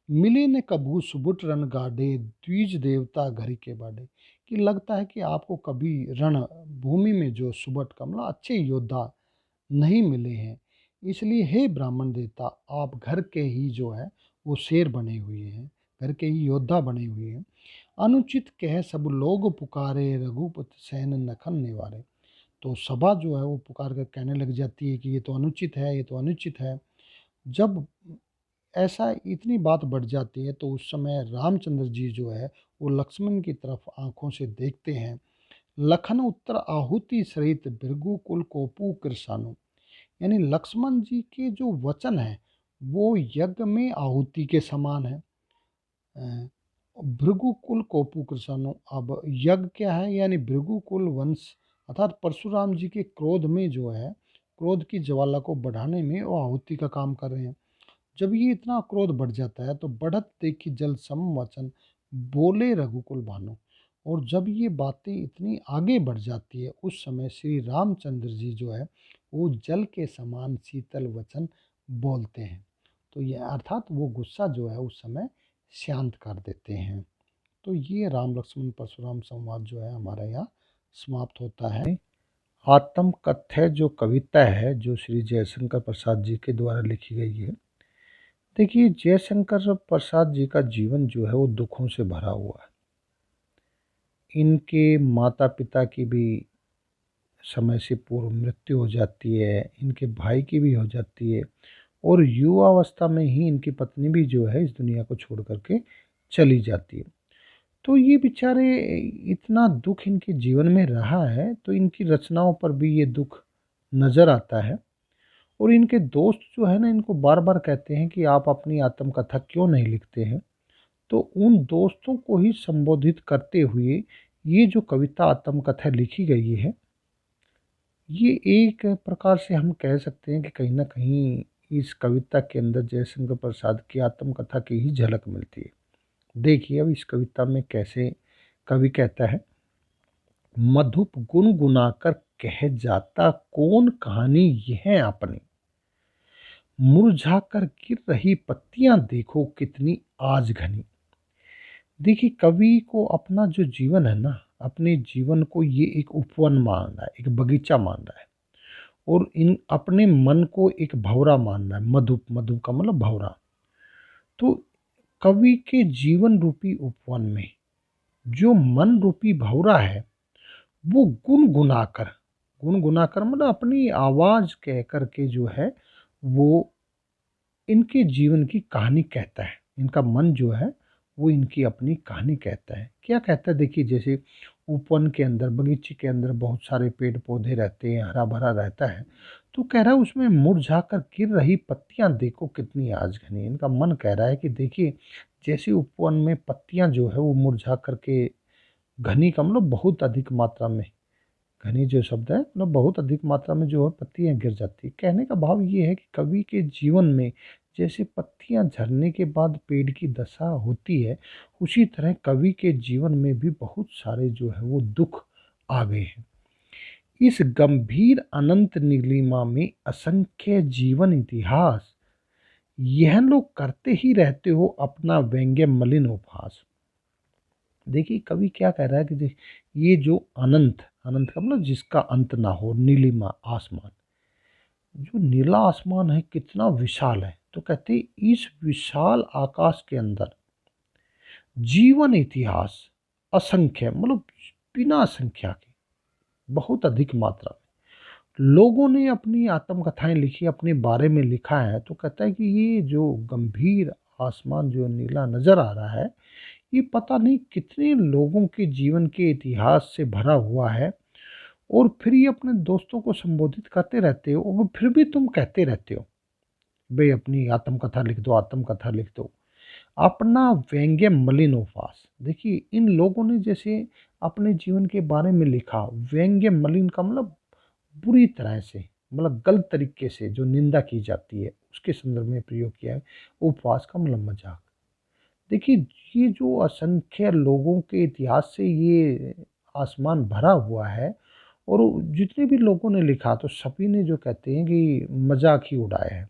मिले न कभू सुबुट रण गाढ़े, द्विज देवता घरी के बाढ़े। कि लगता है कि आपको कभी रण भूमि में जो सुबट का मतलब अच्छे योद्धा नहीं मिले हैं, इसलिए हे ब्राह्मण देवता, आप घर के ही जो है वो शेर बने हुए हैं, घर के ही योद्धा बने हुए हैं। अनुचित कह सब लोग पुकारे, रघुपति सैन नखन निवारे। तो सभा जो है वो पुकार कर कहने लग जाती है कि ये तो अनुचित है, ये तो अनुचित है। जब ऐसा इतनी बात बढ़ जाती है तो उस समय रामचंद्र जी जो है वो लक्ष्मण की तरफ आंखों से देखते हैं। लखन उत्तर आहुति सहित, भृगु कुल कोपू कृषाणु। यानी लक्ष्मण जी के जो वचन है वो यज्ञ में आहुति के समान है। अ, भृगुकुल कोपु कृषाणु। अब यज्ञ क्या है, यानी भृगुकुल वंश अर्थात परशुराम जी के क्रोध में जो है, क्रोध की ज्वाला को बढ़ाने में वो आहुति का काम कर रहे हैं। जब ये इतना क्रोध बढ़ जाता है तो बढ़त देखी जल सम वचन बोले रघुकुल भानु। और जब ये बातें इतनी आगे बढ़ जाती है उस समय श्री रामचंद्र जी जो है वो जल के समान शीतल वचन बोलते हैं। तो ये अर्थात वो गुस्सा जो है उस समय शांत कर देते हैं। तो ये राम लक्ष्मण परशुराम संवाद जो है हमारा यहाँ समाप्त होता है। आत्म कथ्य जो कविता है जो श्री जयशंकर प्रसाद जी के द्वारा लिखी गई है। देखिए, जयशंकर प्रसाद जी का जीवन जो है वो दुखों से भरा हुआ है। इनके माता पिता की भी समय से पूर्व मृत्यु हो जाती है, इनके भाई की भी हो जाती है, और युवावस्था में ही इनकी पत्नी भी जो है इस दुनिया को छोड़ करके चली जाती है। तो ये बेचारे, इतना दुख इनके जीवन में रहा है तो इनकी रचनाओं पर भी ये दुख नज़र आता है। और इनके दोस्त जो है ना इनको बार बार कहते हैं कि आप अपनी आत्मकथा क्यों नहीं लिखते हैं। तो उन दोस्तों को ही संबोधित करते हुए ये जो कविता आत्मकथा लिखी गई है, ये एक प्रकार से हम कह सकते हैं कि कहीं ना कहीं इस कविता के अंदर जयशंकर प्रसाद की आत्मकथा की ही झलक मिलती है। देखिए अब इस कविता में कैसे कवि कहता है। मधुप गुनगुनाकर कह जाता कौन कहानी यह अपनी, मुरझाकर गिर रही पत्तियां देखो कितनी आज घनी। देखिए कवि को अपना जो जीवन है ना, अपने जीवन को ये एक उपवन मान रहा है, एक बगीचा मान रहा है, और इन अपने मन को एक भंवरा मान रहा है। मधुप, मधुप का मतलब भंवरा। तो कवि के जीवन रूपी उपवन में जो मन रूपी भंवरा है वो गुनगुनाकर, गुनगुनाकर मतलब अपनी आवाज कह करके जो है वो इनके जीवन की कहानी कहता है। इनका मन जो है वो इनकी अपनी कहानी कहता है। क्या कहता है, देखिए जैसे उपवन के अंदर, बगीचे के अंदर बहुत सारे पेड़ पौधे रहते हैं, हरा भरा रहता है। तो कह रहा है उसमें मुरझा कर गिर रही पत्तियां देखो कितनी आज घनी। इनका मन कह रहा है कि देखिए जैसे उपवन में पत्तियां जो है वो मुरझा करके, घनी का मतलब बहुत अधिक मात्रा में, घनी जो शब्द है मतलब बहुत अधिक मात्रा में जो है पत्तियां गिर जाती है। कहने का भाव ये है कि कवि के जीवन में जैसे पत्तियां झरने के बाद पेड़ की दशा होती है, उसी तरह कवि के जीवन में भी बहुत सारे जो है वो दुख आ गए हैं। इस गंभीर अनंत नीलिमा में असंख्य जीवन इतिहास, यह लोग करते ही रहते हो अपना व्यंग्य मलिन उपहास। देखिए कवि क्या कह रहा है कि ये जो अनंत, अनंत का मतलब जिसका अंत ना हो, नीलिमा आसमान, जो नीला आसमान है कितना विशाल है। तो कहते हैं इस विशाल आकाश के अंदर जीवन इतिहास असंख्य, मतलब बिना संख्या के, बहुत अधिक मात्रा में लोगों ने अपनी आत्मकथाएं लिखी, अपने बारे में लिखा है। तो कहता है कि ये जो गंभीर आसमान जो नीला नजर आ रहा है, ये पता नहीं कितने लोगों के जीवन के इतिहास से भरा हुआ है। और फिर ये अपने दोस्तों को संबोधित करते रहते हो और फिर भी तुम कहते रहते हो भाई अपनी आत्मकथा लिख दो, आत्मकथा लिख दो, अपना व्यंग्य मलिन उपहास। देखिए इन लोगों ने जैसे अपने जीवन के बारे में लिखा, व्यंग्य मलिन का मतलब बुरी तरह से, मतलब गलत तरीके से जो निंदा की जाती है उसके संदर्भ में प्रयोग किया है। उपवास का मतलब मजाक। देखिए ये जो असंख्य लोगों के इतिहास से ये आसमान भरा हुआ है, और जितने भी लोगों ने लिखा तो सभी ने जो कहते हैं कि मजाक ही उड़ाया है।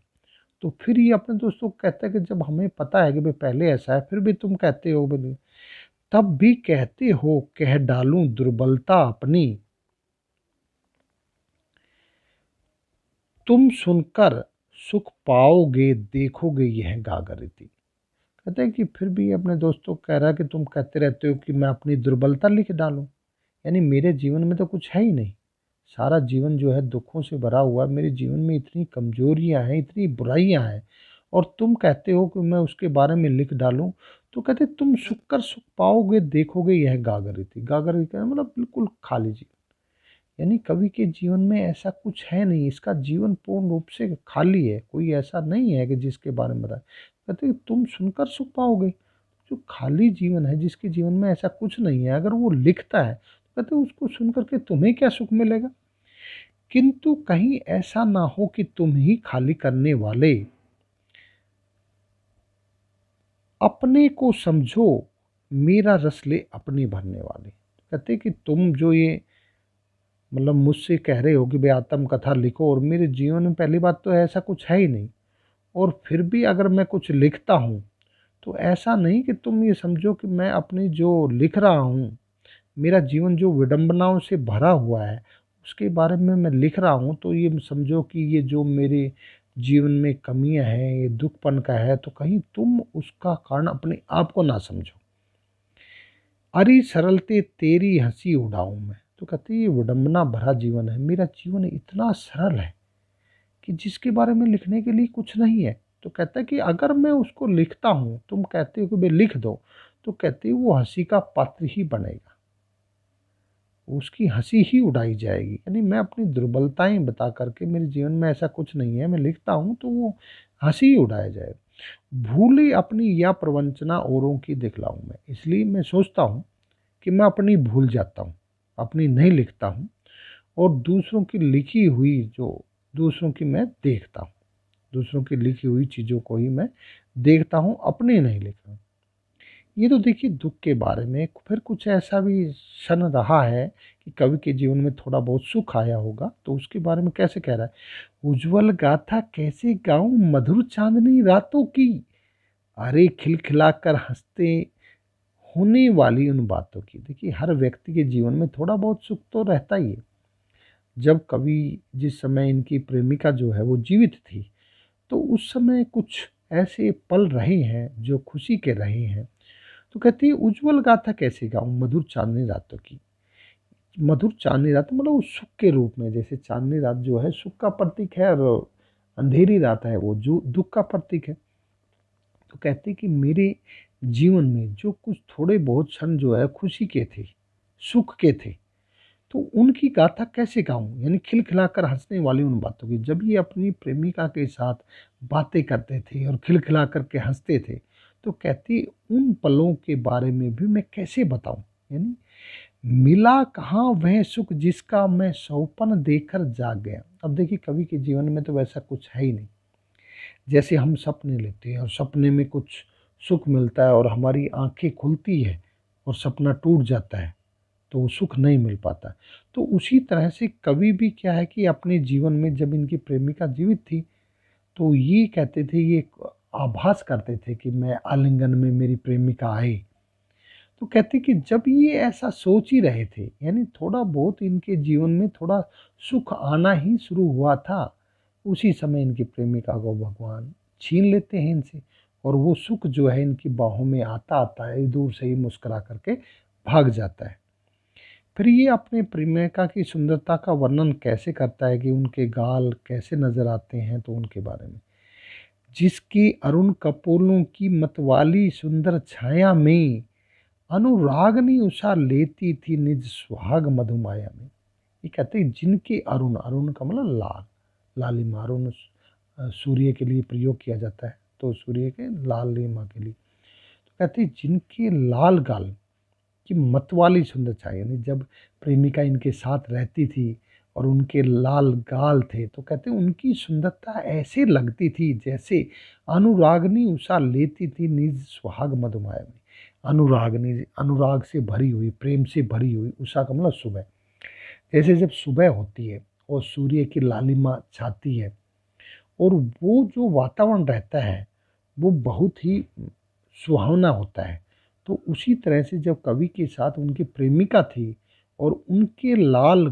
तो फिर ये अपने दोस्तों को कहता है कि जब हमें पता है कि भाई पहले ऐसा है फिर भी तुम कहते हो बोले, तब भी कहते हो कह डालूं दुर्बलता अपनी, तुम सुनकर सुख पाओगे देखोगे यह गागरिती। कहते हैं कि फिर भी अपने दोस्तों को कह रहा है कि तुम कहते रहते हो कि मैं अपनी दुर्बलता लिख डालूं, यानी मेरे जीवन में तो कुछ है ही नहीं, सारा जीवन जो है दुखों से भरा हुआ है, मेरे जीवन में इतनी कमजोरियां हैं, इतनी बुराइयां हैं, और तुम कहते हो कि मैं उसके बारे में लिख डालूं। तो कहते तुम सुख कर सुख पाओगे देखोगे यह गागरिती। गागरिती का मतलब बिल्कुल खाली जी। यानी कवि के जीवन में ऐसा कुछ है नहीं, इसका जीवन पूर्ण रूप से खाली है, कोई ऐसा नहीं है कि जिसके बारे में बताए। कहते हैं तुम सुनकर सुख पाओगे। जो खाली जीवन है, जिसके जीवन में ऐसा कुछ नहीं है, अगर वो लिखता है तो कहते हैं उसको सुन करके तुम्हें क्या सुख मिलेगा। किंतु कहीं ऐसा ना हो कि तुम ही खाली करने वाले, अपने को समझो मेरा रस ले अपने भरने वाले। कहते कि तुम जो ये मतलब मुझसे कह रहे हो कि भाई आत्मकथा लिखो, और मेरे जीवन में पहली बात तो ऐसा कुछ है ही नहीं, और फिर भी अगर मैं कुछ लिखता हूँ तो ऐसा नहीं कि तुम ये समझो कि मैं अपनी जो लिख रहा हूँ, मेरा जीवन जो विडंबनाओं से भरा हुआ है उसके बारे में मैं लिख रहा हूँ, तो ये समझो कि ये जो मेरे जीवन में कमियां हैं, ये दुखपन का है, तो कहीं तुम उसका कारण अपने आप को ना समझो। अरे सरलते तेरी हंसी उड़ाऊं मैं। तो कहते ये विडंबना भरा जीवन है, मेरा जीवन इतना सरल है कि जिसके बारे में लिखने के लिए कुछ नहीं है। तो कहता है कि अगर मैं उसको लिखता हूँ, तुम कहते हो कि भाई लिख दो, तो कहते वो हंसी का पात्र ही बनेगा, उसकी हंसी ही उड़ाई जाएगी। यानी मैं अपनी दुर्बलताएं बता करके, मेरे जीवन में ऐसा कुछ नहीं है, मैं लिखता हूँ तो वो हंसी ही उड़ाया जाएगा। भूले अपनी या प्रवंचना औरों की दिखलाऊं मैं, इसलिए मैं सोचता हूँ कि मैं अपनी भूल जाता हूँ, अपनी नहीं लिखता हूँ, और दूसरों की लिखी हुई जो दूसरों की मैं देखता हूँ, दूसरों की लिखी हुई चीज़ों को ही मैं देखता हूँ, अपने नहीं लिखता हूँ। ये तो देखिए दुख के बारे में। फिर कुछ ऐसा भी क्षण रहा है कि कवि के जीवन में थोड़ा बहुत सुख आया होगा, तो उसके बारे में कैसे कह रहा है। उज्जवल गाथा कैसे गाऊं मधुर चांदनी रातों की, अरे खिलखिलाकर हंसते होने वाली उन बातों की। देखिए हर व्यक्ति के जीवन में थोड़ा बहुत सुख तो रहता ही है। जब कवि जिस समय इनकी प्रेमिका जो है वो जीवित थी, तो उस समय कुछ ऐसे पल रहे हैं जो खुशी के रहे हैं। तो कहती है उज्जवल गाथा कैसे गाऊं मधुर चांदनी रातों की। मधुर चांदनी रात मतलब उस सुख के रूप में, जैसे चांदनी रात जो है सुख का प्रतीक है, और अंधेरी रात है वो जो दुख का प्रतीक है। तो कहते कि मेरे जीवन में जो कुछ थोड़े बहुत क्षण जो है खुशी के थे, सुख के थे, तो उनकी गाथा कैसे गाऊं, यानी खिलखिलाकर हंसने वाली उन बातों की। जब ये अपनी प्रेमिका के साथ बातें करते थे और खिलखिला करके हंसते थे, तो कहती उन पलों के बारे में भी मैं कैसे बताऊं। यानी मिला कहाँ वह सुख जिसका मैं सौपन देकर जाग गया। अब देखिए कवि के जीवन में तो वैसा कुछ है ही नहीं। जैसे हम सपने लेते हैं और सपने में कुछ सुख मिलता है और हमारी आंखें खुलती है और सपना टूट जाता है, तो वो सुख नहीं मिल पाता। तो उसी तरह से कवि भी क्या है कि अपने जीवन में जब इनकी प्रेमिका जीवित थी, तो ये कहते थे, ये आभास करते थे कि मैं आलिंगन में मेरी प्रेमिका आए। तो कहते कि जब ये ऐसा सोच ही रहे थे, यानी थोड़ा बहुत इनके जीवन में थोड़ा सुख आना ही शुरू हुआ था, उसी समय इनकी प्रेमिका को भगवान छीन लेते हैं इनसे, और वो सुख जो है इनकी बाहों में आता आता है, दूर से ही मुस्कुरा करके भाग जाता है। फिर ये अपने प्रेमिका की सुंदरता का वर्णन कैसे करता है कि उनके गाल कैसे नजर आते हैं, तो उनके बारे में, जिसकी अरुण कपोलों की मतवाली सुंदर छाया में अनुरागनी उषा लेती थी निज सुहाग मधुमाया में। ये कहते हैं जिनके अरुण, अरुण का मतलब लाल, लालिमा, अरुण सूर्य के लिए प्रयोग किया जाता है, तो सूर्य के लालिमा के लिए। तो कहते हैं जिनके लाल गाल की मतवाली सुंदर छाया, यानी जब प्रेमिका इनके साथ रहती थी और उनके लाल गाल थे, तो कहते हैं उनकी सुंदरता ऐसे लगती थी जैसे अनुरागनी उषा लेती थी निज सुहाग मधुमाया में। अनुरागनी, अनुराग से भरी हुई, प्रेम से भरी हुई, उषा का मतलब सुबह। जैसे जब सुबह होती है और सूर्य की लालिमा छाती है और वो जो वातावरण रहता है वो बहुत ही सुहावना होता है, तो उसी तरह से जब कवि के साथ उनकी प्रेमिका थी और उनके लाल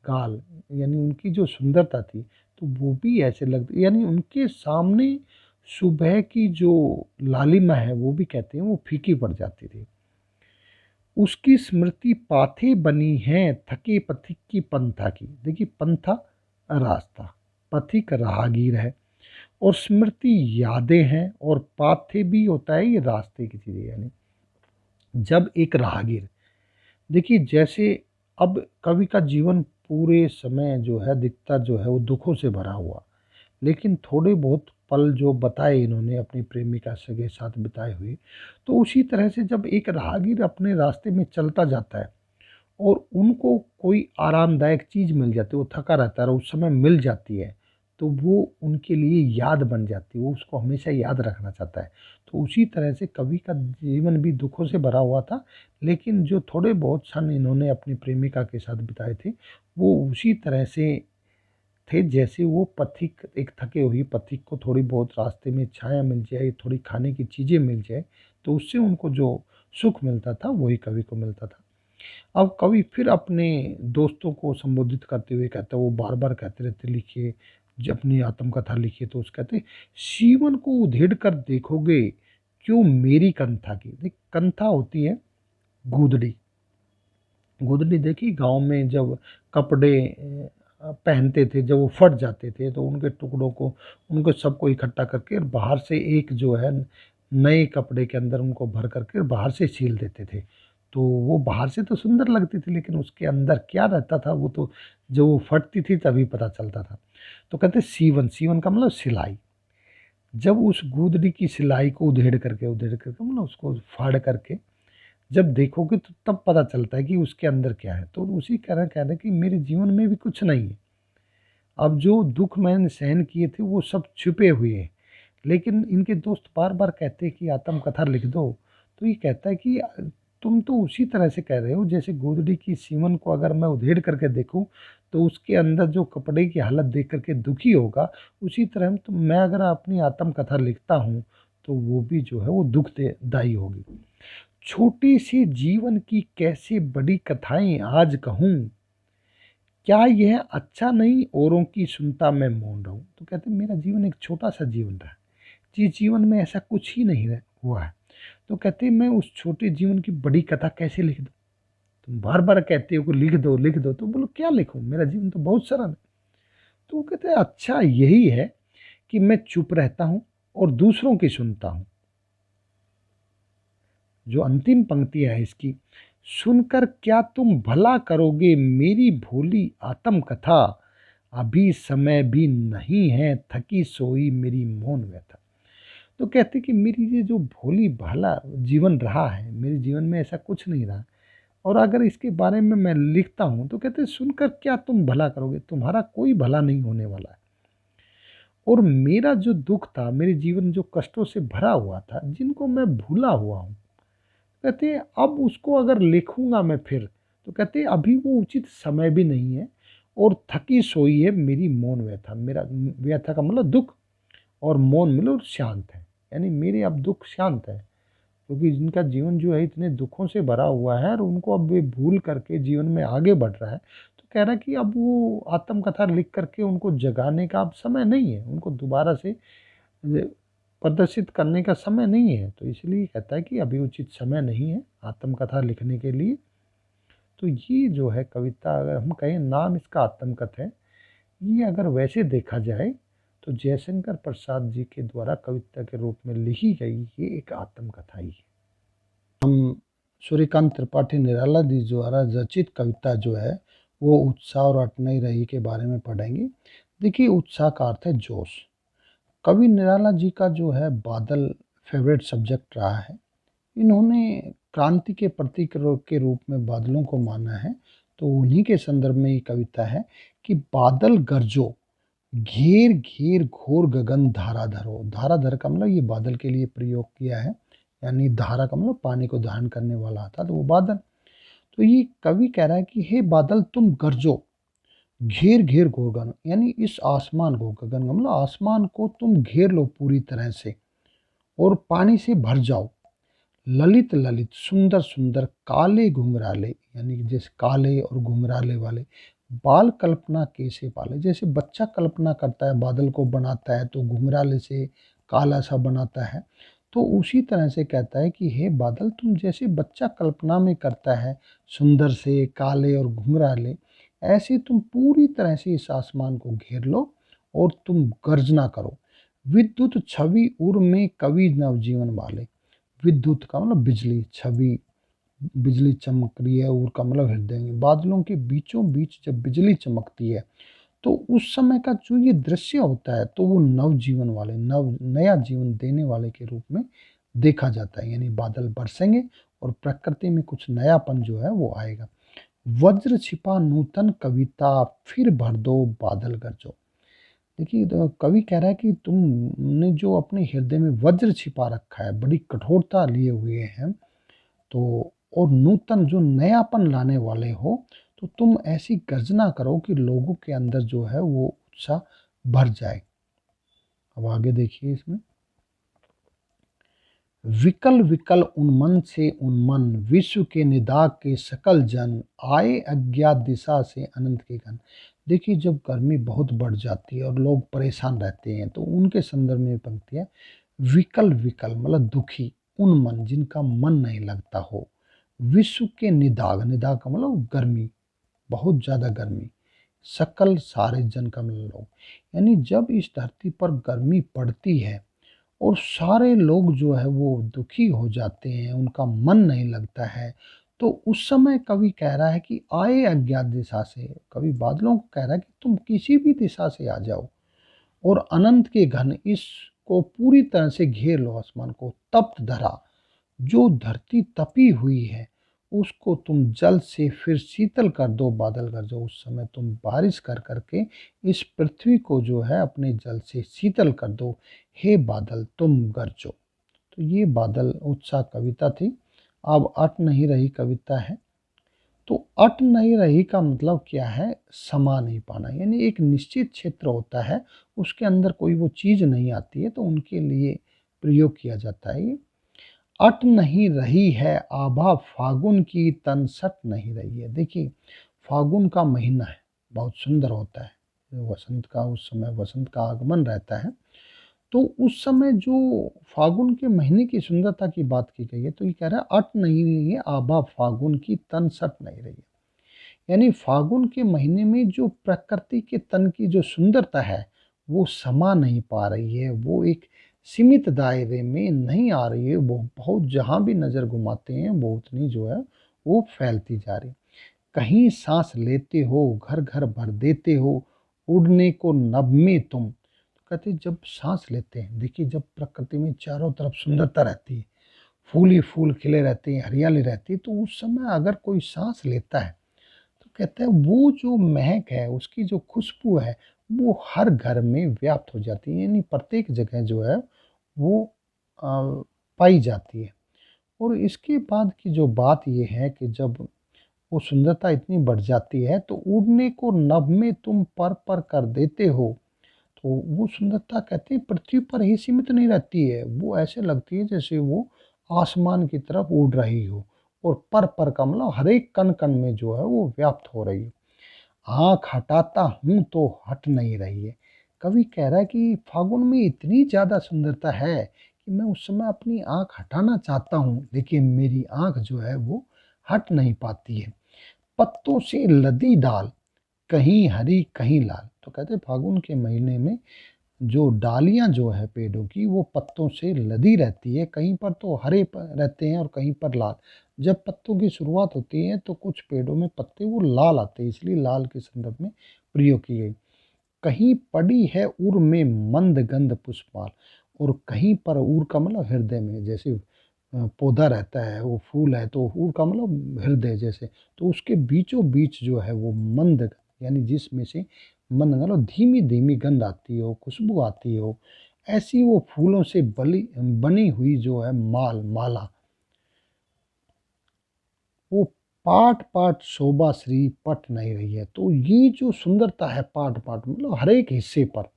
गाल, यानी उनकी जो सुंदरता थी, तो वो भी ऐसे लगती, यानी उनके सामने सुबह की जो लालिमा है वो भी कहते हैं वो फीकी पड़ जाती थी। उसकी स्मृति पाथे बनी है थके पथिक की पंथा की। देखिए पंथा रास्ता, पथिक राहगीर है, और स्मृति यादें हैं, और पाथे भी होता है ये रास्ते की चीज़ें। यानी जब एक राहगीर, देखिए जैसे अब कवि का जीवन पूरे समय जो है दिखता जो है वो दुखों से भरा हुआ, लेकिन थोड़े बहुत पल जो बताए इन्होंने अपनी प्रेमिका से के साथ बिताए हुए, तो उसी तरह से जब एक राहगीर अपने रास्ते में चलता जाता है और उनको कोई आरामदायक चीज़ मिल जाती है, वो थका रहता है और उस समय मिल जाती है, तो वो उनके लिए याद बन जाती है, वो उसको हमेशा याद रखना चाहता है। तो उसी तरह से कवि का जीवन भी दुखों से भरा हुआ था, लेकिन जो थोड़े बहुत क्षण इन्होंने अपनी प्रेमिका के साथ बिताए थे, वो उसी तरह से थे जैसे वो पथिक, एक थके हुए पथिक को थोड़ी बहुत रास्ते में छाया मिल जाए, थोड़ी खाने की चीज़ें मिल जाए, तो उससे उनको जो सुख मिलता था, वही कवि को मिलता था। अब कवि फिर अपने दोस्तों को संबोधित करते हुए कहता है, वो बार-बार कहते रहते लिखिए, अपनी आत्मकथा लिखिए, तो उस कहते जीवन को उधेड़ कर देखोगे क्यों मेरी कंथा की। देख, कंथा होती है गूदड़ी। गूदड़ी देखी गाँव में जब कपड़े पहनते थे, जब वो फट जाते थे तो उनके टुकड़ों को, उनको सबको इकट्ठा करके बाहर से एक जो है नए कपड़े के अंदर उनको भर करके बाहर से सील देते थे। तो वो बाहर से तो सुंदर लगती थी, लेकिन उसके अंदर क्या रहता था वो तो जब वो फटती थी तभी पता चलता था। तो कहते सीवन, सीवन का मतलब सिलाई। जब उस गूदड़ी की सिलाई को उधेड़ करके मतलब उसको फाड़ करके जब देखोगे तो तब पता चलता है कि उसके अंदर क्या है। तो उसी तरह कह रहे हैं कि मेरे जीवन में भी कुछ नहीं है। अब जो दुख मैंने सहन किए थे वो सब छुपे हुए हैं, लेकिन इनके दोस्त बार-बार कहते हैं कि आत्मकथा लिख दो। तो ये कहता है कि तुम तो उसी तरह से कह रहे हो जैसे गोदड़ी की सीवन को अगर मैं उधेड़ करके देखूँ, तो उसके अंदर जो कपड़े की हालत देख कर के दुखी होगा, उसी तरह तो मैं अगर अपनी आत्मकथा लिखता हूँ, तो वो भी जो है वो दुःख दे दायी होगी। छोटी सी जीवन की कैसे बड़ी कथाएँ आज कहूँ, क्या यह अच्छा नहीं औरों की सुनता मैं मौन रहूँ। तो कहते हैं मेरा जीवन एक छोटा-सा जीवन रहा है। जिस जीवन में ऐसा कुछ ही नहीं हुआ है। तो कहते हैं मैं उस छोटे जीवन की बड़ी कथा कैसे लिख दूँ? तुम बार-बार कहते हो कि लिख दो, तो बोलो क्या लिखूँ? मेरा जीवन तो बहुत सरल है। तो वो कहते हैं अच्छा यही है कि मैं चुप रहता हूँ और दूसरों की सुनता हूँ। जो अंतिम पंक्ति है इसकी, सुनकर क्या तुम भला करोगे मेरी भोली आत्मकथा, अभी समय भी नहीं है थकी सोई मेरी मौन व्यथा। तो कहते कि मेरी ये जो भोली भाला जीवन रहा है, मेरे जीवन में ऐसा कुछ नहीं रहा, और अगर इसके बारे में मैं लिखता हूँ तो कहते सुनकर क्या तुम भला करोगे, तुम्हारा कोई भला नहीं होने वाला है। और मेरा जो दुख था, मेरे जीवन जो कष्टों से भरा हुआ था, जिनको मैं भूला हुआ हूँ, कहते हैं अब उसको अगर लिखूंगा मैं फिर, तो कहते हैं अभी वो उचित समय भी नहीं है, और थकी सोई है मेरी मौन व्यथा। मेरा व्यथा का मतलब दुख, और मौन मतलब शांत है, यानी मेरे अब दुख शांत है, क्योंकि जिनका जीवन जो है इतने दुखों से भरा हुआ है और उनको अब वे भूल करके जीवन में आगे बढ़ रहा है, तो कह रहा है कि अब वो आत्मकथा लिख करके उनको जगाने का अब समय नहीं है, उनको दोबारा से प्रदर्शित करने का समय नहीं है। तो इसलिए कहता है कि अभी उचित समय नहीं है आत्मकथा लिखने के लिए। तो ये जो है कविता, अगर हम कहें नाम इसका आत्मकथा है, ये अगर वैसे देखा जाए तो जयशंकर प्रसाद जी के द्वारा कविता के रूप में लिखी गई ये एक आत्मकथा ही है। हम सूर्यकांत त्रिपाठी निराला जी द्वारा रचित कविता जो है वो उत्साह और अटनई रही के बारे में पढ़ेंगे। देखिए, उत्साह का अर्थ है जोश। कवि निराला जी का जो है बादल फेवरेट सब्जेक्ट रहा है। इन्होंने क्रांति के प्रतीक के रूप में बादलों को माना है। तो उन्हीं के संदर्भ में ये कविता है कि बादल गरजो, घेर घेर घोर गगन धाराधरो। धाराधर का मतलब ये बादल के लिए प्रयोग किया है, यानी धारा का मतलब पानी को धारण करने वाला आता, तो वो बादल। तो ये कवि कह रहा है कि हे बादल तुम गरजो, घेर घेर घोर गगन, यानी इस आसमान को, गगन का मतलब आसमान को तुम घेर लो पूरी तरह से और पानी से भर जाओ। ललित ललित सुंदर सुंदर काले घुंघराले, यानी कि जैसे काले और घुंघराले वाले बाल कल्पना कैसे पाले। जैसे बच्चा कल्पना करता है, बादल को बनाता है तो घुंघराले से काला सा बनाता है, तो उसी तरह से कहता है कि हे बादल तुम जैसे बच्चा कल्पना में करता है सुंदर से काले और घुंघराले, ऐसे तुम पूरी तरह से इस आसमान को घेर लो और तुम गर्जना करो। विद्युत छवि उर में कवि नवजीवन वाले। विद्युत का मतलब बिजली, छवि बिजली चमक रही है, उर का मतलब हृदय में बादलों के बीचों बीच जब बिजली चमकती है तो उस समय का जो ये दृश्य होता है तो वो नवजीवन वाले नया जीवन देने वाले के रूप में देखा जाता है। यानी बादल बरसेंगे और प्रकृति में कुछ नयापन जो है वो आएगा। वज्र छिपा नूतन कविता, फिर भर दो बादल गरजो। देखिए तो कवि कह रहा है कि तुमने जो अपने हृदय में वज्र छिपा रखा है, बड़ी कठोरता लिए हुए हैं, तो और नूतन जो नयापन लाने वाले हो, तो तुम ऐसी गर्जना करो कि लोगों के अंदर जो है वो उत्साह भर जाए। अब आगे देखिए इसमें, विकल विकल उन्मन से उन्मन, विश्व के निदाग के सकल जन, आए अज्ञात दिशा से अनंत के घन। देखिए जब गर्मी बहुत बढ़ जाती है और लोग परेशान रहते हैं तो उनके संदर्भ में पंक्ति है, विकल विकल मतलब दुखी, उन्मन जिनका मन नहीं लगता हो, विश्व के निदाग, निदाग का मतलब गर्मी, बहुत ज़्यादा गर्मी, सकल सारे जन का मतलब लोग, यानी जब इस धरती पर गर्मी पड़ती है और सारे लोग जो है वो दुखी हो जाते हैं, उनका मन नहीं लगता है, तो उस समय कवि कह रहा है कि आए अज्ञात दिशा से, कवि बादलों को कह रहा है कि तुम किसी भी दिशा से आ जाओ और अनंत के घन इसको पूरी तरह से घेर लो, आसमान को तप्त धरा, जो धरती तपी हुई है उसको तुम जल से फिर शीतल कर दो बादल गरजो। उस समय तुम बारिश कर करके इस पृथ्वी को जो है अपने जल से शीतल कर दो, हे बादल तुम गरजो। तो ये बादल उत्साह कविता थी। अब अट नहीं रही कविता है। तो अट नहीं रही का मतलब क्या है, समा नहीं पाना, यानी एक निश्चित क्षेत्र होता है उसके अंदर कोई वो चीज़ नहीं आती है तो उनके लिए प्रयोग किया जाता है। अट नहीं रही है आभा फागुन की, तन सट नहीं रही है। देखिए फागुन का महीना है, बहुत सुंदर होता है, वसंत का उस समय वसंत का आगमन रहता है, तो उस समय जो फागुन के महीने की सुंदरता की बात की गई है तो ये कह रहा है अट नहीं रही है आभा फागुन की, तन सट नहीं रही है। यानी फागुन के महीने में जो प्रकृति के तन की जो सुंदरता है वो समा नहीं पा रही है, वो एक सीमित दायरे में नहीं आ रही है, वो बहुत जहाँ भी नज़र घुमाते हैं वो उतनी जो है वो फैलती जा रही। कहीं सांस लेते हो घर घर भर देते हो, उड़ने को नभ में तुम। तो कहते जब सांस लेते हैं, देखिए जब प्रकृति में चारों तरफ सुंदरता रहती है, फूल ही फूल खिले रहते हैं, हरियाली रहती है, तो उस समय अगर कोई सांस लेता है तो कहते हैं वो जो महक है, उसकी जो खुशबू है वो हर घर में व्याप्त हो जाती है, यानी प्रत्येक जगह जो है वो पाई जाती है। और इसके बाद की जो बात ये है कि जब वो सुंदरता इतनी बढ़ जाती है तो उड़ने को नभ में तुम पर पर कर देते हो, तो वो सुंदरता कहते हैं पृथ्वी पर ही सीमित नहीं रहती है, वो ऐसे लगती है जैसे वो आसमान की तरफ उड़ रही हो, और पर का मतलब हर एक कण कण में जो है वो व्याप्त हो रही है। आँख हटाता हूँ तो हट नहीं रही है। कवि कह रहा है कि फागुन में इतनी ज़्यादा सुंदरता है कि मैं उस समय अपनी आँख हटाना चाहता हूँ, लेकिन मेरी आँख जो है वो हट नहीं पाती है। पत्तों से लदी डाल, कहीं हरी कहीं लाल। तो कहते हैं फागुन के महीने में जो डालियाँ जो है पेड़ों की वो पत्तों से लदी रहती है, कहीं पर तो हरे रहते हैं और कहीं पर लाल। जब पत्तों की शुरुआत होती है तो कुछ पेड़ों में पत्ते वो लाल आते हैं, इसलिए लाल के संदर्भ में प्रयोग की गई। कहीं पड़ी है उर में मंद गंध पुष्पाल, और कहीं पर उर का मतलब हृदय में, जैसे पौधा रहता है वो फूल है तो उर का मतलब हृदय जैसे, तो उसके बीचों बीच जो है वो मंद, यानी जिसमें से मंद मतलब धीमी धीमी गंध आती हो, खुशबू आती हो, ऐसी वो फूलों से बनी हुई जो है माला, वो पाट पाट शोभा श्री पट नहीं रही है। तो ये जो सुंदरता है पाट पाट मतलब हर एक हिस्से पर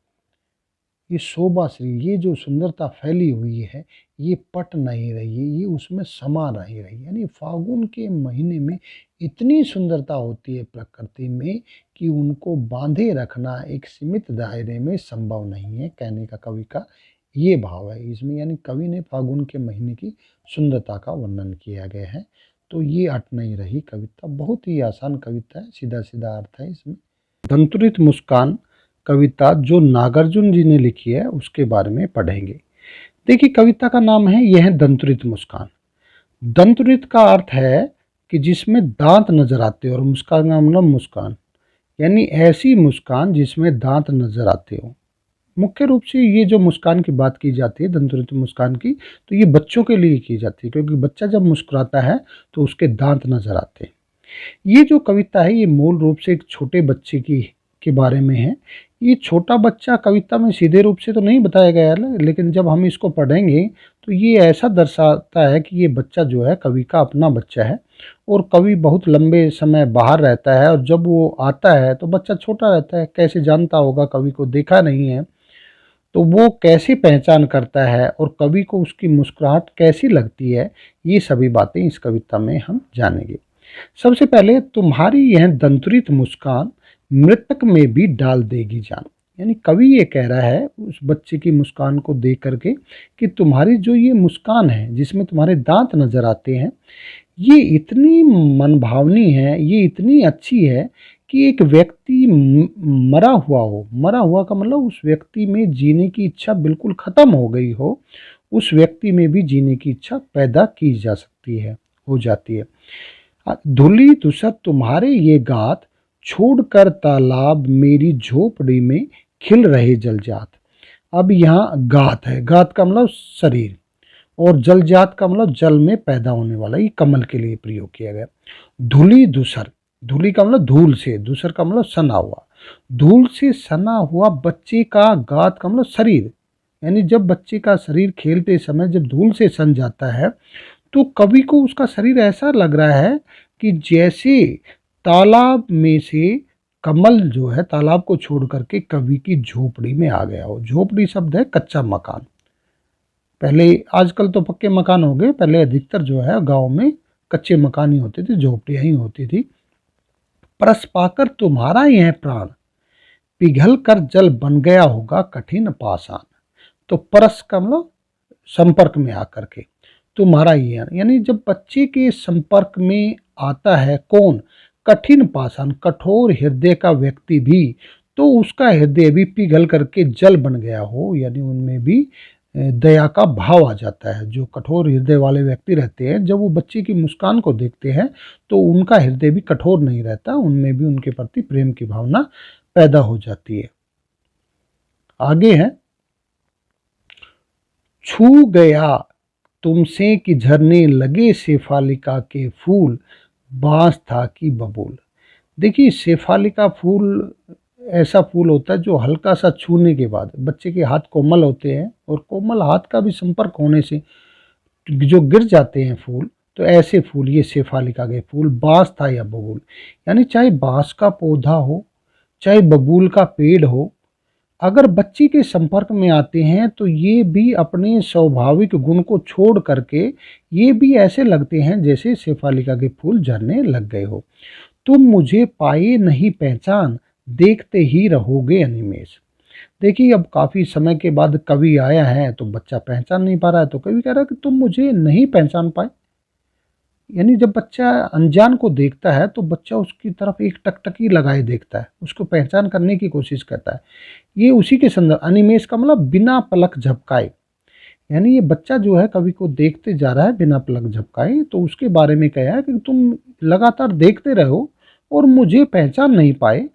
ये शोभा श्री, ये जो सुंदरता फैली हुई है ये पट नहीं रही है, ये उसमें समा नहीं रही। यानी फागुन के महीने में इतनी सुंदरता होती है प्रकृति में कि उनको बांधे रखना एक सीमित दायरे में संभव नहीं है, कहने का कवि का ये भाव है इसमें। यानी कवि ने फागुन के महीने की सुंदरता का वर्णन किया गया है। तो ये अट नहीं रही कविता बहुत ही आसान कविता है, सीधा सीधा अर्थ है इसमें। दंतुरित मुस्कान कविता जो नागार्जुन जी ने लिखी है उसके बारे में पढ़ेंगे। देखिए कविता का नाम है यह दंतुरित मुस्कान। दंतुरित का अर्थ है कि जिसमें दांत नजर आते हो, और मुस्कान का मतलब मुस्कान, यानी ऐसी मुस्कान जिसमें दांत नजर आते हो। मुख्य रूप से ये जो मुस्कान की बात की जाती है, दंतुरित मुस्कान की, तो ये बच्चों के लिए की जाती है, क्योंकि बच्चा जब मुस्कुराता है तो उसके दांत नजर आते हैं। ये जो कविता है ये मूल रूप से एक छोटे बच्चे की के बारे में है। ये छोटा बच्चा कविता में सीधे रूप से तो नहीं बताया गया है, लेकिन जब हम इसको पढ़ेंगे तो ये ऐसा दर्शाता है कि ये बच्चा जो है कवि का अपना बच्चा है, और कवि बहुत लंबे समय बाहर रहता है, और जब वो आता है तो बच्चा छोटा रहता है, कैसे जानता होगा, कवि को देखा नहीं है, तो वो कैसे पहचान करता है और कवि को उसकी मुस्कुराहट कैसी लगती है, ये सभी बातें इस कविता में हम जानेंगे। सबसे पहले, तुम्हारी यह दंतुरित मुस्कान मृतक में भी डाल देगी जान। यानी कवि ये कह रहा है उस बच्चे की मुस्कान को देख करके कि तुम्हारी जो ये मुस्कान है जिसमें तुम्हारे दांत नजर आते हैं, ये इतनी मनभावनी है, ये इतनी अच्छी है कि एक व्यक्ति मरा हुआ का मतलब उस व्यक्ति में जीने की इच्छा बिल्कुल खत्म हो गई हो, उस व्यक्ति में भी जीने की इच्छा पैदा की जा सकती है, हो जाती है। धुली धुसर तुम्हारे ये गात, छोड़कर तालाब मेरी झोपड़ी में खिल रहे जलजात। अब यहाँ गात है, गात का मतलब शरीर, और जलजात का मतलब जल में पैदा होने वाला, ये कमल के लिए प्रयोग किया गया। धूली धूसर, धूली का मतलब धूल से, दूसर का मतलब सना हुआ, धूल से सना हुआ बच्चे का गात का मतलब शरीर, यानी जब बच्चे का शरीर खेलते समय जब धूल से सन जाता है तो कवि को उसका शरीर ऐसा लग रहा है कि जैसे तालाब में से कमल जो है तालाब को छोड़ करके कवि की झोपड़ी में आ गया हो। झोपड़ी शब्द है कच्चा मकान। पहले, आजकल तो पक्के मकान हो गए, पहले अधिकतर जो है गांव में कच्चे मकान ही होते थे, झोपड़ियां ही होती थी। परस पाकर तुम्हारा यह प्राण, पिघल कर जल बन गया होगा कठिन पाषाण। तो परस का मतलब संपर्क में आकर के, तुम्हारा ये, यानी जब बच्चे के संपर्क में आता है कौन, कठिन पाषाण, कठोर हृदय का व्यक्ति भी, तो उसका हृदय भी पिघल करके जल बन गया हो, यानी उनमें भी दया का भाव आ जाता है। जो कठोर हृदय वाले व्यक्ति रहते हैं, जब वो बच्चे की मुस्कान को देखते हैं तो उनका हृदय भी कठोर नहीं रहता, उनमें भी उनके प्रति प्रेम की भावना पैदा हो जाती है। आगे है, छू गया तुमसे कि झरने लगे शेफालिका के फूल, बांस था कि बबूल। देखिए, शेफालिका फूल ऐसा फूल होता है जो हल्का सा छूने के बाद, बच्चे के हाथ कोमल होते हैं और कोमल हाथ का भी संपर्क होने से जो गिर जाते हैं फूल, तो ऐसे फूल ये शेफालिका के फूल, बांस था या बबूल, यानी चाहे बांस का पौधा हो चाहे बबूल का पेड़ हो, अगर बच्ची के संपर्क में आते हैं तो ये भी अपने स्वाभाविक गुण को छोड़ करके ये भी ऐसे लगते हैं जैसे शेफालिका के फूल झरने लग गए हो। तुम मुझे पाए नहीं पहचान, देखते ही रहोगे अनिमेष। देखिए, अब काफ़ी समय के बाद कवि आया है तो बच्चा पहचान नहीं पा रहा है, तो कवि कह रहा है कि तुम मुझे नहीं पहचान पाए। यानी जब बच्चा अनजान को देखता है तो बच्चा उसकी तरफ एक टकटकी लगाए देखता है, उसको पहचान करने की कोशिश करता है। ये उसी के संदर्भ, अनिमेष का मतलब बिना पलक झपकाए, यानी ये बच्चा जो है कवि को देखते जा रहा है बिना पलक झपकाए, तो उसके बारे में कहा है कि तुम लगातार देखते रहो और मुझे पहचान नहीं पाए,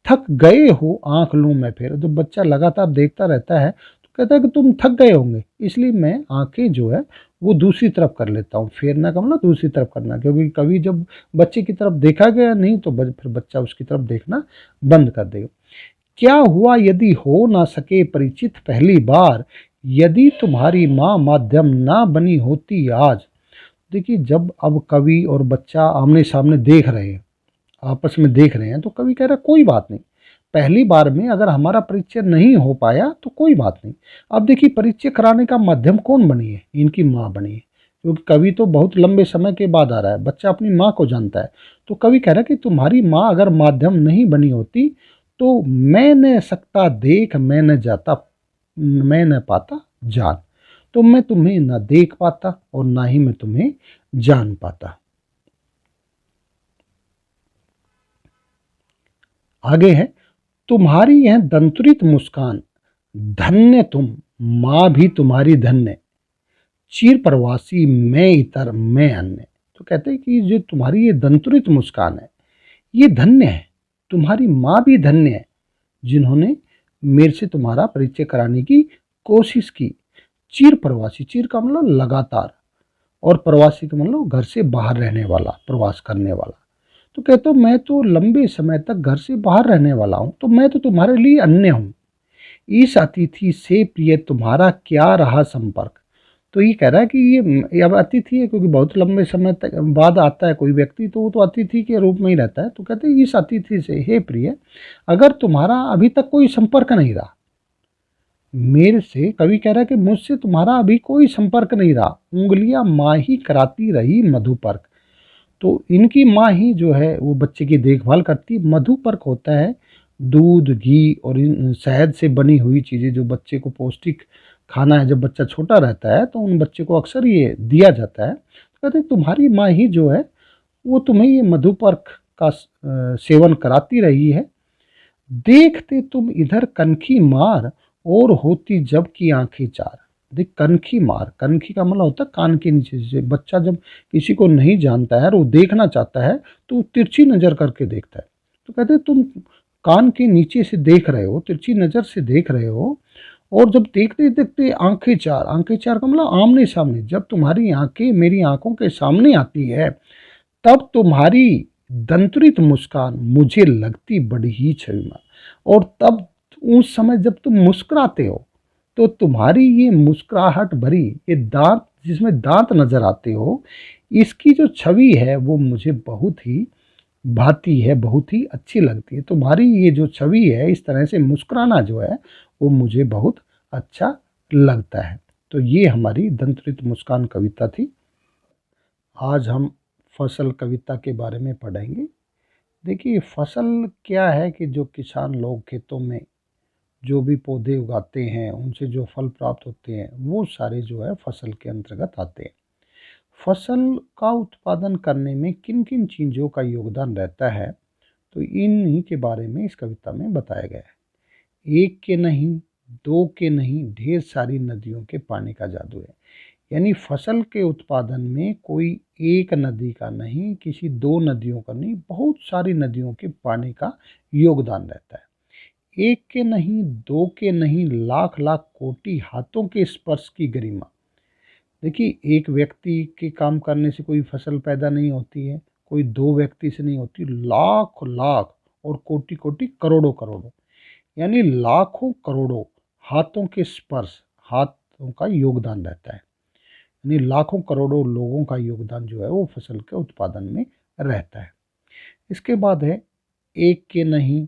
थक गए हो आंख लूं मैं फिर। तो बच्चा लगातार देखता रहता है तो कहता है कि तुम थक गए होंगे, इसलिए मैं आंखें जो है वो दूसरी तरफ कर लेता हूँ। फेरना का मतलब दूसरी तरफ करना, क्योंकि कभी जब बच्चे की तरफ देखा गया नहीं तो फिर बच्चा उसकी तरफ देखना बंद कर देगा। क्या हुआ यदि हो ना सके परिचित पहली बार, यदि तुम्हारी माँ माध्यम ना बनी होती आज। देखिए, जब अब कवि और बच्चा आमने सामने देख रहे हैं, आपस में देख रहे हैं, तो कवि कह रहा है कोई बात नहीं, पहली बार में अगर हमारा परिचय नहीं हो पाया तो कोई बात नहीं। अब देखिए, परिचय कराने का माध्यम कौन बनी है, इनकी माँ बनी है, क्योंकि कवि तो बहुत लंबे समय के बाद आ रहा है, बच्चा अपनी माँ को जानता है। तो कवि कह रहा है कि तुम्हारी माँ अगर माध्यम नहीं बनी होती तो मैं न सकता देख, मैं न जाता, मैं न पाता जान। तो मैं तुम्हें न देख पाता और ना ही मैं तुम्हें जान पाता। आगे है, तुम्हारी यह दंतुरित मुस्कान, धन्य तुम, माँ भी तुम्हारी धन्य, चीर प्रवासी मैं इतर मैं अन्य। तो कहते हैं कि जो तुम्हारी ये दंतुरित मुस्कान है, ये धन्य है, तुम्हारी माँ भी धन्य है जिन्होंने मेरे से तुम्हारा परिचय कराने की कोशिश की। चीर प्रवासी, चीर का मतलब लगातार, और प्रवासी का मतलब घर से बाहर रहने वाला, प्रवास करने वाला। तो कहते हो मैं तो लंबे समय तक घर से बाहर रहने वाला हूँ, तो मैं तो तुम्हारे लिए अन्य हूँ। इस अतिथि से प्रिय तुम्हारा क्या रहा संपर्क। तो ये कह रहा है कि ये अब अतिथि है, क्योंकि बहुत लंबे समय तक बाद आता है कोई व्यक्ति, तो वो तो अतिथि के रूप में ही रहता है। तो कहते हैं इस अतिथि से हे प्रिय, अगर तुम्हारा अभी तक कोई संपर्क नहीं रहा मेरे से, कवि कह रहा है कि मुझसे तुम्हारा अभी कोई संपर्क नहीं रहा, उंगलियां माँ ही कराती रही मधुपर्क। तो इनकी माँ ही जो है वो बच्चे की देखभाल करती। मधुपर्क होता है दूध, घी और इन शहद से बनी हुई चीज़ें, जो बच्चे को पौष्टिक खाना है। जब बच्चा छोटा रहता है तो उन बच्चे को अक्सर ये दिया जाता है। तो कहते हैं तुम्हारी माँ ही जो है वो तुम्हें ये मधुपर्क का सेवन कराती रही है। देखते तुम इधर कनखी मार, और होती जब की आंखें चार। देख, कनखी मार, कनखी का मतलब होता है कान के नीचे से। बच्चा जब किसी को नहीं जानता है और वो देखना चाहता है तो तिरछी नजर करके देखता है। तो कहते हैं तुम कान के नीचे से देख रहे हो, तिरछी नजर से देख रहे हो, और जब देखते देखते आंखें चार, आंखें चार का मतलब आमने सामने, जब तुम्हारी आंखें मेरी आंखों के सामने आती है तब तुम्हारी दंतुरित मुस्कान मुझे लगती बड़ी ही छविमान। और तब उस समय जब तुम मुस्कुराते हो तो तुम्हारी ये मुस्कुराहट भरी, ये दांत जिसमें दांत नजर आते हो, इसकी जो छवि है वो मुझे बहुत ही भाती है, बहुत ही अच्छी लगती है। तुम्हारी ये जो छवि है, इस तरह से मुस्कुराना जो है वो मुझे बहुत अच्छा लगता है। तो ये हमारी दंतुरित मुस्कान कविता थी। आज हम फसल कविता के बारे में पढ़ेंगे। देखिए, फसल क्या है कि जो किसान लोग खेतों में जो भी पौधे उगाते हैं, उनसे जो फल प्राप्त होते हैं, वो सारे जो है फसल के अंतर्गत आते हैं। फसल का उत्पादन करने में किन किन चीज़ों का योगदान रहता है, तो इन्हीं के बारे में इस कविता में बताया गया है। एक के नहीं, दो के नहीं, ढेर सारी नदियों के पानी का जादू है। यानी फसल के उत्पादन में कोई एक नदी का नहीं, किसी दो नदियों का नहीं, बहुत सारी नदियों के पानी का योगदान रहता है। एक के नहीं, दो के नहीं, लाख लाख कोटि हाथों के स्पर्श की गरिमा। देखिए, एक व्यक्ति के काम करने से कोई फसल पैदा नहीं होती है, कोई दो व्यक्ति से नहीं होती, लाख लाख और कोटि कोटि करोड़ों करोड़ों, यानी लाखों करोड़ों हाथों के स्पर्श, हाथों का योगदान रहता है। यानी लाखों करोड़ों लोगों का योगदान जो है वो फसल के उत्पादन में रहता है। इसके बाद है एक के नहीं,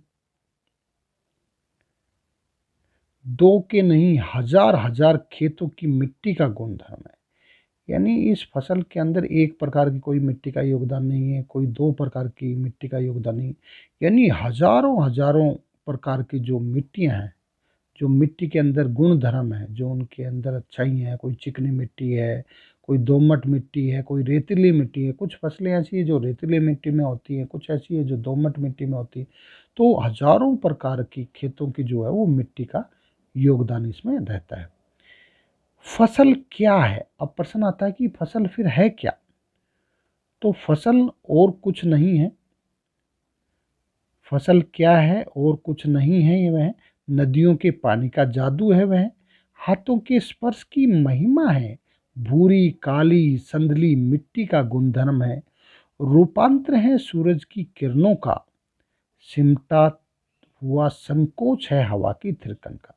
दो के नहीं, हजार हजार खेतों की मिट्टी का गुणधर्म है। यानी इस फसल के अंदर एक प्रकार की कोई मिट्टी का योगदान नहीं है, कोई दो प्रकार की मिट्टी का योगदान नहीं, यानी हजारों हजारों प्रकार की जो मिट्टियां हैं, जो मिट्टी के अंदर गुण धर्म है, जो उनके अंदर अच्छाई है। कोई चिकनी मिट्टी है, कोई दोमट मिट्टी है, कोई रेतीली मिट्टी है। कुछ फसलें ऐसी है जो रेतीली मिट्टी में होती है, कुछ ऐसी है जो दोमट मिट्टी में होती है। तो हजारों प्रकार की खेतों की जो है वो मिट्टी का योगदान इसमें रहता है। फसल क्या है? अब प्रश्न आता है कि फसल फिर है क्या? तो फसल और कुछ नहीं है। फसल क्या है? और कुछ नहीं है। ये वह नदियों के पानी का जादू है, वह हाथों के स्पर्श की महिमा है, भूरी काली संदली मिट्टी का गुणधर्म है, रूपांतर है सूरज की किरणों का, सिमटा हुआ संकोच है हवा की थिरकन का।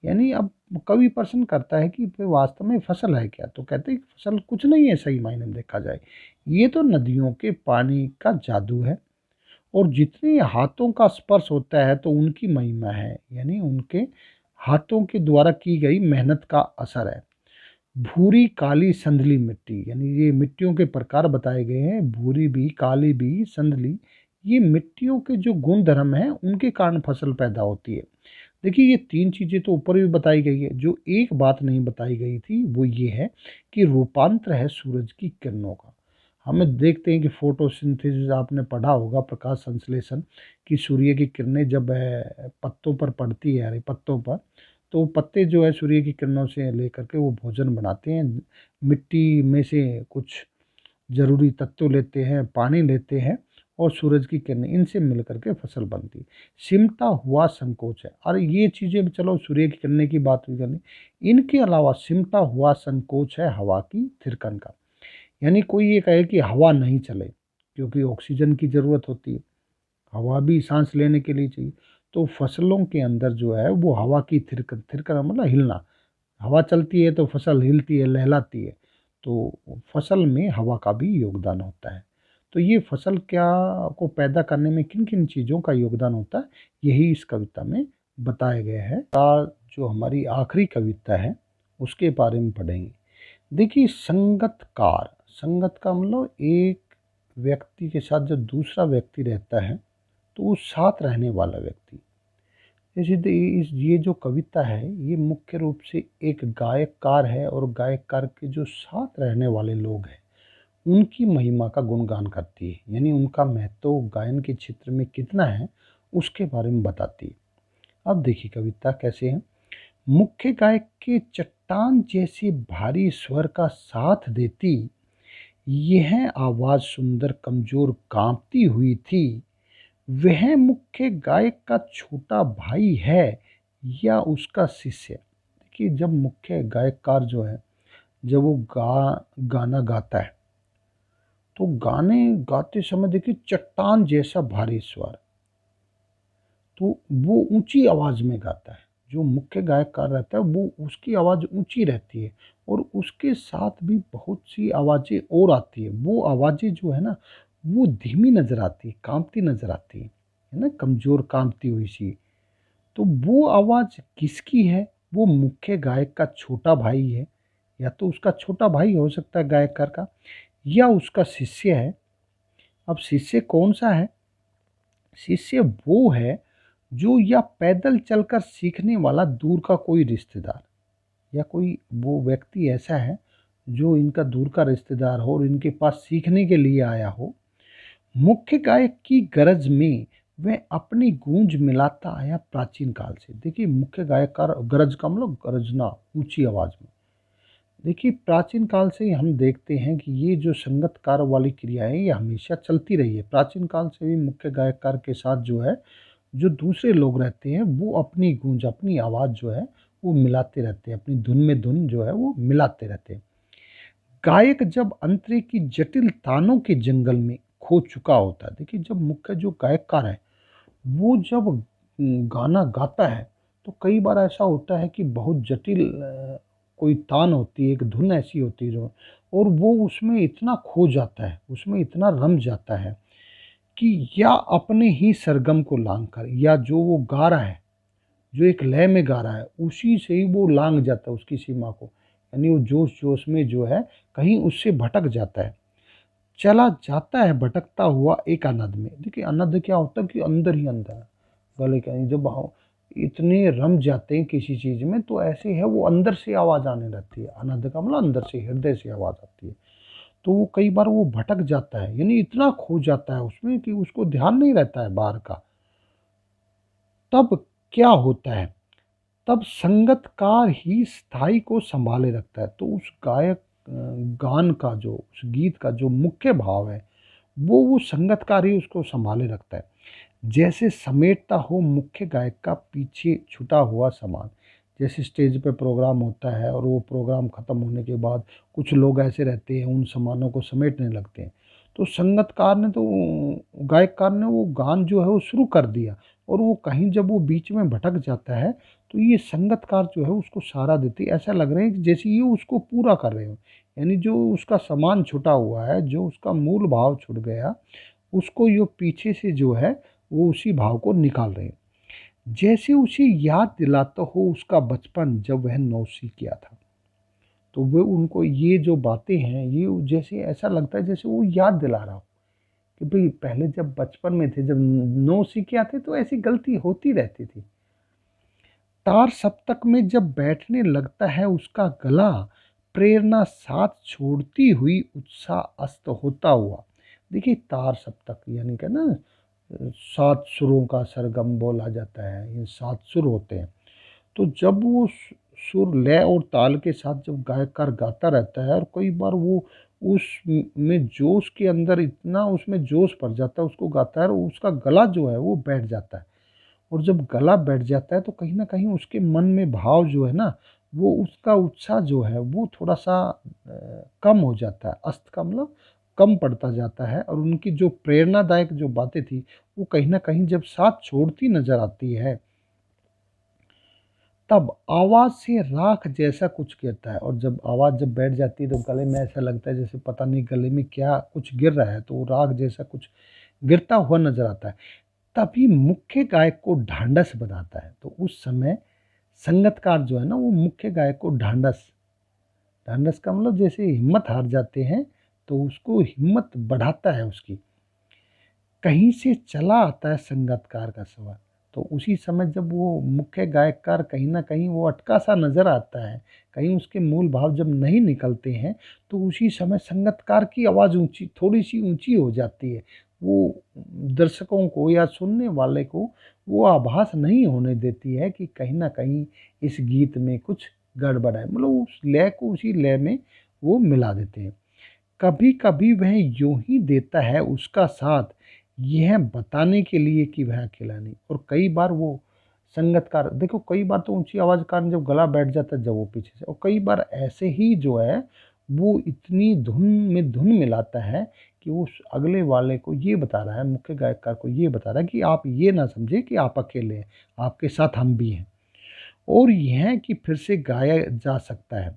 यानी अब कवि प्रश्न करता है कि फिर वास्तव में फसल है क्या? तो कहते हैं कि फसल कुछ नहीं है, सही मायने में देखा जाए। ये तो नदियों के पानी का जादू है, और जितने हाथों का स्पर्श होता है तो उनकी महिमा है, यानी उनके हाथों के द्वारा की गई मेहनत का असर है। भूरी काली संदली मिट्टी, यानी ये मिट्टियों के प्रकार बताए गए हैं, भूरी भी, काली भी, संदली। ये मिट्टियों के जो गुण धर्म है उनके कारण फसल पैदा होती है। देखिए, ये तीन चीज़ें तो ऊपर भी बताई गई है। जो एक बात नहीं बताई गई थी वो ये है कि रूपांतर है सूरज की किरणों का। हमें देखते हैं कि फोटोसिंथेसिस आपने पढ़ा होगा, प्रकाश संश्लेषण, कि सूर्य की किरणें जब पत्तों पर पड़ती है, हरे पत्तों पर, तो पत्ते जो है सूर्य की किरणों से लेकर के वो भोजन बनाते हैं। मिट्टी में से कुछ ज़रूरी तत्व लेते हैं, पानी लेते हैं और सूरज की किरणें, इनसे मिल कर के फसल बनती है। सिमटा हुआ संकोच है, और ये चीज़ें चलो सूर्य की किरणें की बात हुई करनी, इनके अलावा सिमटा हुआ संकोच है हवा की थिरकन का। यानी कोई ये कहे कि हवा नहीं चले, क्योंकि ऑक्सीजन की ज़रूरत होती है, हवा भी सांस लेने के लिए चाहिए। तो फसलों के अंदर जो है वो हवा की थिरकन, थिरकन मतलब हिलना, हवा चलती है तो फसल हिलती है, लहलाती है। तो फसल में हवा का भी योगदान होता है। तो ये फसल क्या को पैदा करने में किन किन चीज़ों का योगदान होता है, यही इस कविता में बताया गया है। और जो हमारी आखिरी कविता है उसके बारे में पढ़ेंगे। देखिए, संगतकार, संगत का मतलब एक व्यक्ति के साथ जब दूसरा व्यक्ति रहता है तो उस साथ रहने वाला व्यक्ति। जैसे इस ये जो कविता है ये मुख्य रूप से एक गायककार है, और गायककार के जो साथ रहने वाले लोग हैं उनकी महिमा का गुणगान करती है। यानी उनका महत्व गायन के क्षेत्र में कितना है उसके बारे में बताती है। अब देखिए कविता कैसे है। मुख्य गायक के चट्टान जैसे भारी स्वर का साथ देती, यह आवाज सुंदर कमजोर कांपती हुई थी। वह मुख्य गायक का छोटा भाई है या उसका शिष्य। देखिए, जब मुख्य गायककार जो है, जब वो गाना गाता है तो गाने गाते समय देखिए चट्टान जैसा भारी स्वर, तो वो ऊंची आवाज में गाता है। जो मुख्य गायककार रहता है वो उसकी आवाज ऊंची रहती है, और उसके साथ भी बहुत सी आवाजें और आती है। वो आवाजें जो है ना वो धीमी नजर आती है, कांपती नजर आती है ना, कमजोर कांपती हुई सी। तो वो आवाज किसकी है? वो मुख्य गायक का छोटा भाई है, या तो उसका छोटा भाई हो सकता है गायककार का, या उसका शिष्य है। अब शिष्य कौन सा है? शिष्य वो है जो या पैदल चलकर सीखने वाला दूर का कोई रिश्तेदार, या कोई वो व्यक्ति ऐसा है जो इनका दूर का रिश्तेदार हो और इनके पास सीखने के लिए आया हो। मुख्य गायक की गरज में वह अपनी गूंज मिलाता आया प्राचीन काल से। देखिए, मुख्य गायककार गरज का मतलब गरजना, ऊंची आवाज में। देखिए, प्राचीन काल से ही हम देखते हैं कि ये जो संगतकार वाली क्रिया है ये हमेशा चलती रही है। प्राचीन काल से भी मुख्य गायककार के साथ जो है, जो दूसरे लोग रहते हैं वो अपनी गूंज, अपनी आवाज़ जो है वो मिलाते रहते हैं, अपनी धुन में धुन जो है वो मिलाते रहते हैं। गायक जब अंतरे की जटिल तानों के जंगल में खो चुका होता है, देखिए जब मुख्य जो गायककार है वो जब गाना गाता है तो कई बार ऐसा होता है कि बहुत जटिल कोई तान होती है, एक धुन ऐसी होती है जो, और वो उसमें इतना खो जाता है, उसमें इतना रम जाता है कि या अपने ही सरगम को लांग कर, या जो वो गा रहा है, जो एक लय में गा रहा है उसी से ही वो लांग जाता है उसकी सीमा को। यानी वो जोश जोश में जो है कहीं उससे भटक जाता है, चला जाता है भटकता हुआ एक अनद में। देखिए अनद क्या होता है कि अंदर ही अंदर गले का, जब इतने रम जाते हैं किसी चीज़ में तो ऐसे है वो अंदर से आवाज़ आने लगती है। अनद का मतलब अंदर से, हृदय से आवाज़ आती है। तो वो कई बार वो भटक जाता है, यानी इतना खो जाता है उसमें कि उसको ध्यान नहीं रहता है बाहर का। तब क्या होता है? तब संगतकार ही स्थाई को संभाले रखता है। तो उस गान का जो, उस गीत का जो मुख्य भाव है वो संगतकार ही उसको संभाले रखता है। जैसे समेटता हो मुख्य गायक का पीछे छुटा हुआ सामान। जैसे स्टेज पे प्रोग्राम होता है और वो प्रोग्राम ख़त्म होने के बाद कुछ लोग ऐसे रहते हैं उन सामानों को समेटने लगते हैं, तो संगतकार ने तो, गायककार ने वो गान जो है वो शुरू कर दिया, और वो कहीं जब वो बीच में भटक जाता है तो ये संगतकार जो है उसको सहारा देती है। ऐसा लग रहा है कि जैसे ये उसको पूरा कर रहे हो। यानी जो उसका सामान छुटा हुआ है, जो उसका मूल भाव छूट गया, उसको ये पीछे से जो है वो उसी भाव को निकाल रहे हैं। जैसे उसे याद दिलाता हो उसका बचपन जब वह 9 किया था। तो वो उनको ये जो बातें हैं ये जैसे ऐसा लगता है जैसे वो याद दिला रहा हो कि भाई पहले जब बचपन में थे, जब 9 किया थे तो ऐसी गलती होती रहती थी। तार सप्तक में जब बैठने लगता है उसका गला, प्रेरणा साथ छोड़ती हुई उत्साह अस्त होता हुआ। देखिए तार सप्तक यानी कि ना 7 सुरों का सरगम बोला जाता है, ये 7 सुर होते हैं। तो जब वो सुर, लय और ताल के साथ जब गायककार गाता रहता है, और कई बार वो में जोश के अंदर इतना उसमें जोश भर जाता है, उसको गाता है, और उसका गला जो है वो बैठ जाता है। और जब गला बैठ जाता है तो कहीं न कहीं उसके मन में भाव जो है ना, वो उसका उत्साह जो है वो थोड़ा-सा कम हो जाता है। अस्त का मतलब कम पड़ता जाता है, और उनकी जो प्रेरणादायक जो बातें थी, वो कहीं न कहीं जब साथ छोड़ती नज़र आती है, तब आवाज़ से राख जैसा कुछ गिरता है। और जब आवाज़ जब बैठ जाती है तो गले में ऐसा लगता है जैसे पता नहीं गले में क्या कुछ गिर रहा है, तो वो राख जैसा कुछ गिरता हुआ नज़र आता है। तभी मुख्य गायक को ढाँढस बंधाता है। तो उस समय संगीतकार जो है ना, वो मुख्य गायक को ढाँढस, ढाँढस का मतलब जैसे हिम्मत हार जाते हैं, तो उसको हिम्मत बढ़ाता है उसकी। कहीं से चला आता है संगीतकार का स्वर। तो उसी समय जब वो मुख्य गायककार कहीं न कहीं वो अटका-सा नज़र आता है, कहीं उसके मूल भाव जब नहीं निकलते हैं, तो उसी समय संगीतकार की आवाज़ ऊँची, थोड़ी-सी ऊँची हो जाती है। वो दर्शकों को या सुनने वाले को वो आभास नहीं होने देती है कि कहीं न कहीं इस गीत में कुछ गड़बड़ है। मतलब उस लय को उसी लय में वो मिला देते हैं। कभी-कभी वह यूँ ही देता है उसका साथ, यह बताने के लिए कि वह अकेला नहीं। और कई बार वो संगीतकार देखो, कई बार तो ऊँची आवाज़ के कारण जब गला बैठ जाता है जब वो पीछे से, और कई बार ऐसे ही जो है वो इतनी धुन में धुन मिलाता है कि वो उस अगले वाले को ये बता रहा है, मुख्य गायककार को ये बता रहा है कि आप ये ना समझें कि आप अकेले हैं, आपके साथ हम भी हैं, और यह कि फिर से गाया जा सकता है।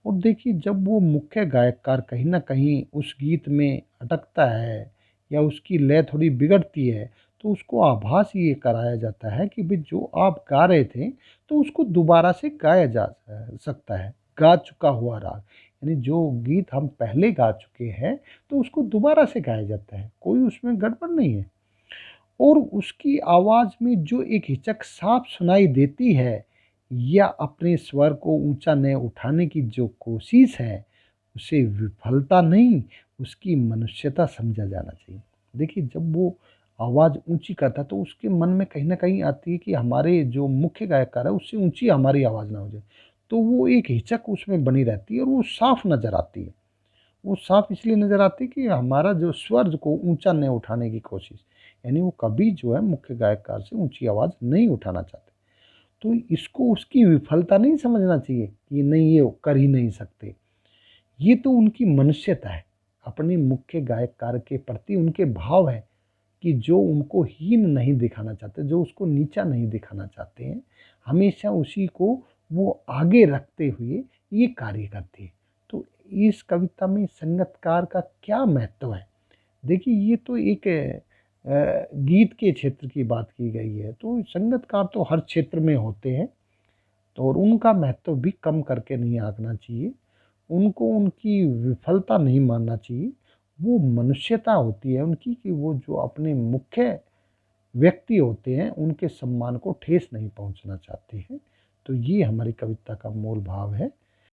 और देखिए, जब वो मुख्य गायककार कहीं न कहीं उस गीत में अटकता है या उसकी लय थोड़ी बिगड़ती है, तो उसको आभास ये कराया जाता है कि भई जो आप गा रहे थे, तो उसको दोबारा से गाया जा सकता है, गा चुका हुआ राग। यानी जो गीत हम पहले गा चुके हैं, तो उसको दोबारा से गाया जाता है, कोई उसमें गड़बड़ नहीं है। और उसकी आवाज़ में जो एक हिचक साफ सुनाई देती है, या अपने स्वर को ऊँचा न उठाने की जो कोशिश है, उसे विफलता नहीं, उसकी मनुष्यता समझा जाना चाहिए। देखिए, जब वो आवाज़ ऊँची करता है, तो उसके मन में कहीं न कहीं आती है कि हमारे जो मुख्य गायकार है, उससे ऊँची हमारी आवाज़ ना हो जाए। तो वो एक हिचक उसमें बनी रहती है, और वो साफ नज़र आती है। वो साफ इसलिए नज़र आती है कि हमारा जो स्वर को ऊँचा न उठाने की कोशिश, यानी वो कभी जो है मुख्य गायकार से ऊँची आवाज़ नहीं उठाना चाहते। तो इसको उसकी विफलता नहीं समझना चाहिए कि नहीं ये कर ही नहीं सकते। ये तो उनकी मनुष्यता है, अपने मुख्य गायककार के प्रति उनके भाव है कि जो उनको हीन नहीं दिखाना चाहते, जो उसको नीचा नहीं दिखाना चाहते हैं, हमेशा उसी को वो आगे रखते हुए ये कार्य करते हैं। तो इस कविता में संगीतकार का क्या महत्व है? देखिए, ये तो एक गीत के क्षेत्र की बात की गई है, तो संगीतकार तो हर क्षेत्र में होते हैं, तो और उनका महत्व भी कम करके नहीं आंकना चाहिए। उनको उनकी विफलता नहीं मानना चाहिए। वो मनुष्यता होती है उनकी कि वो जो अपने मुख्य व्यक्ति होते हैं, उनके सम्मान को ठेस नहीं पहुँचना चाहते हैं। तो ये हमारी कविता का मूल भाव है।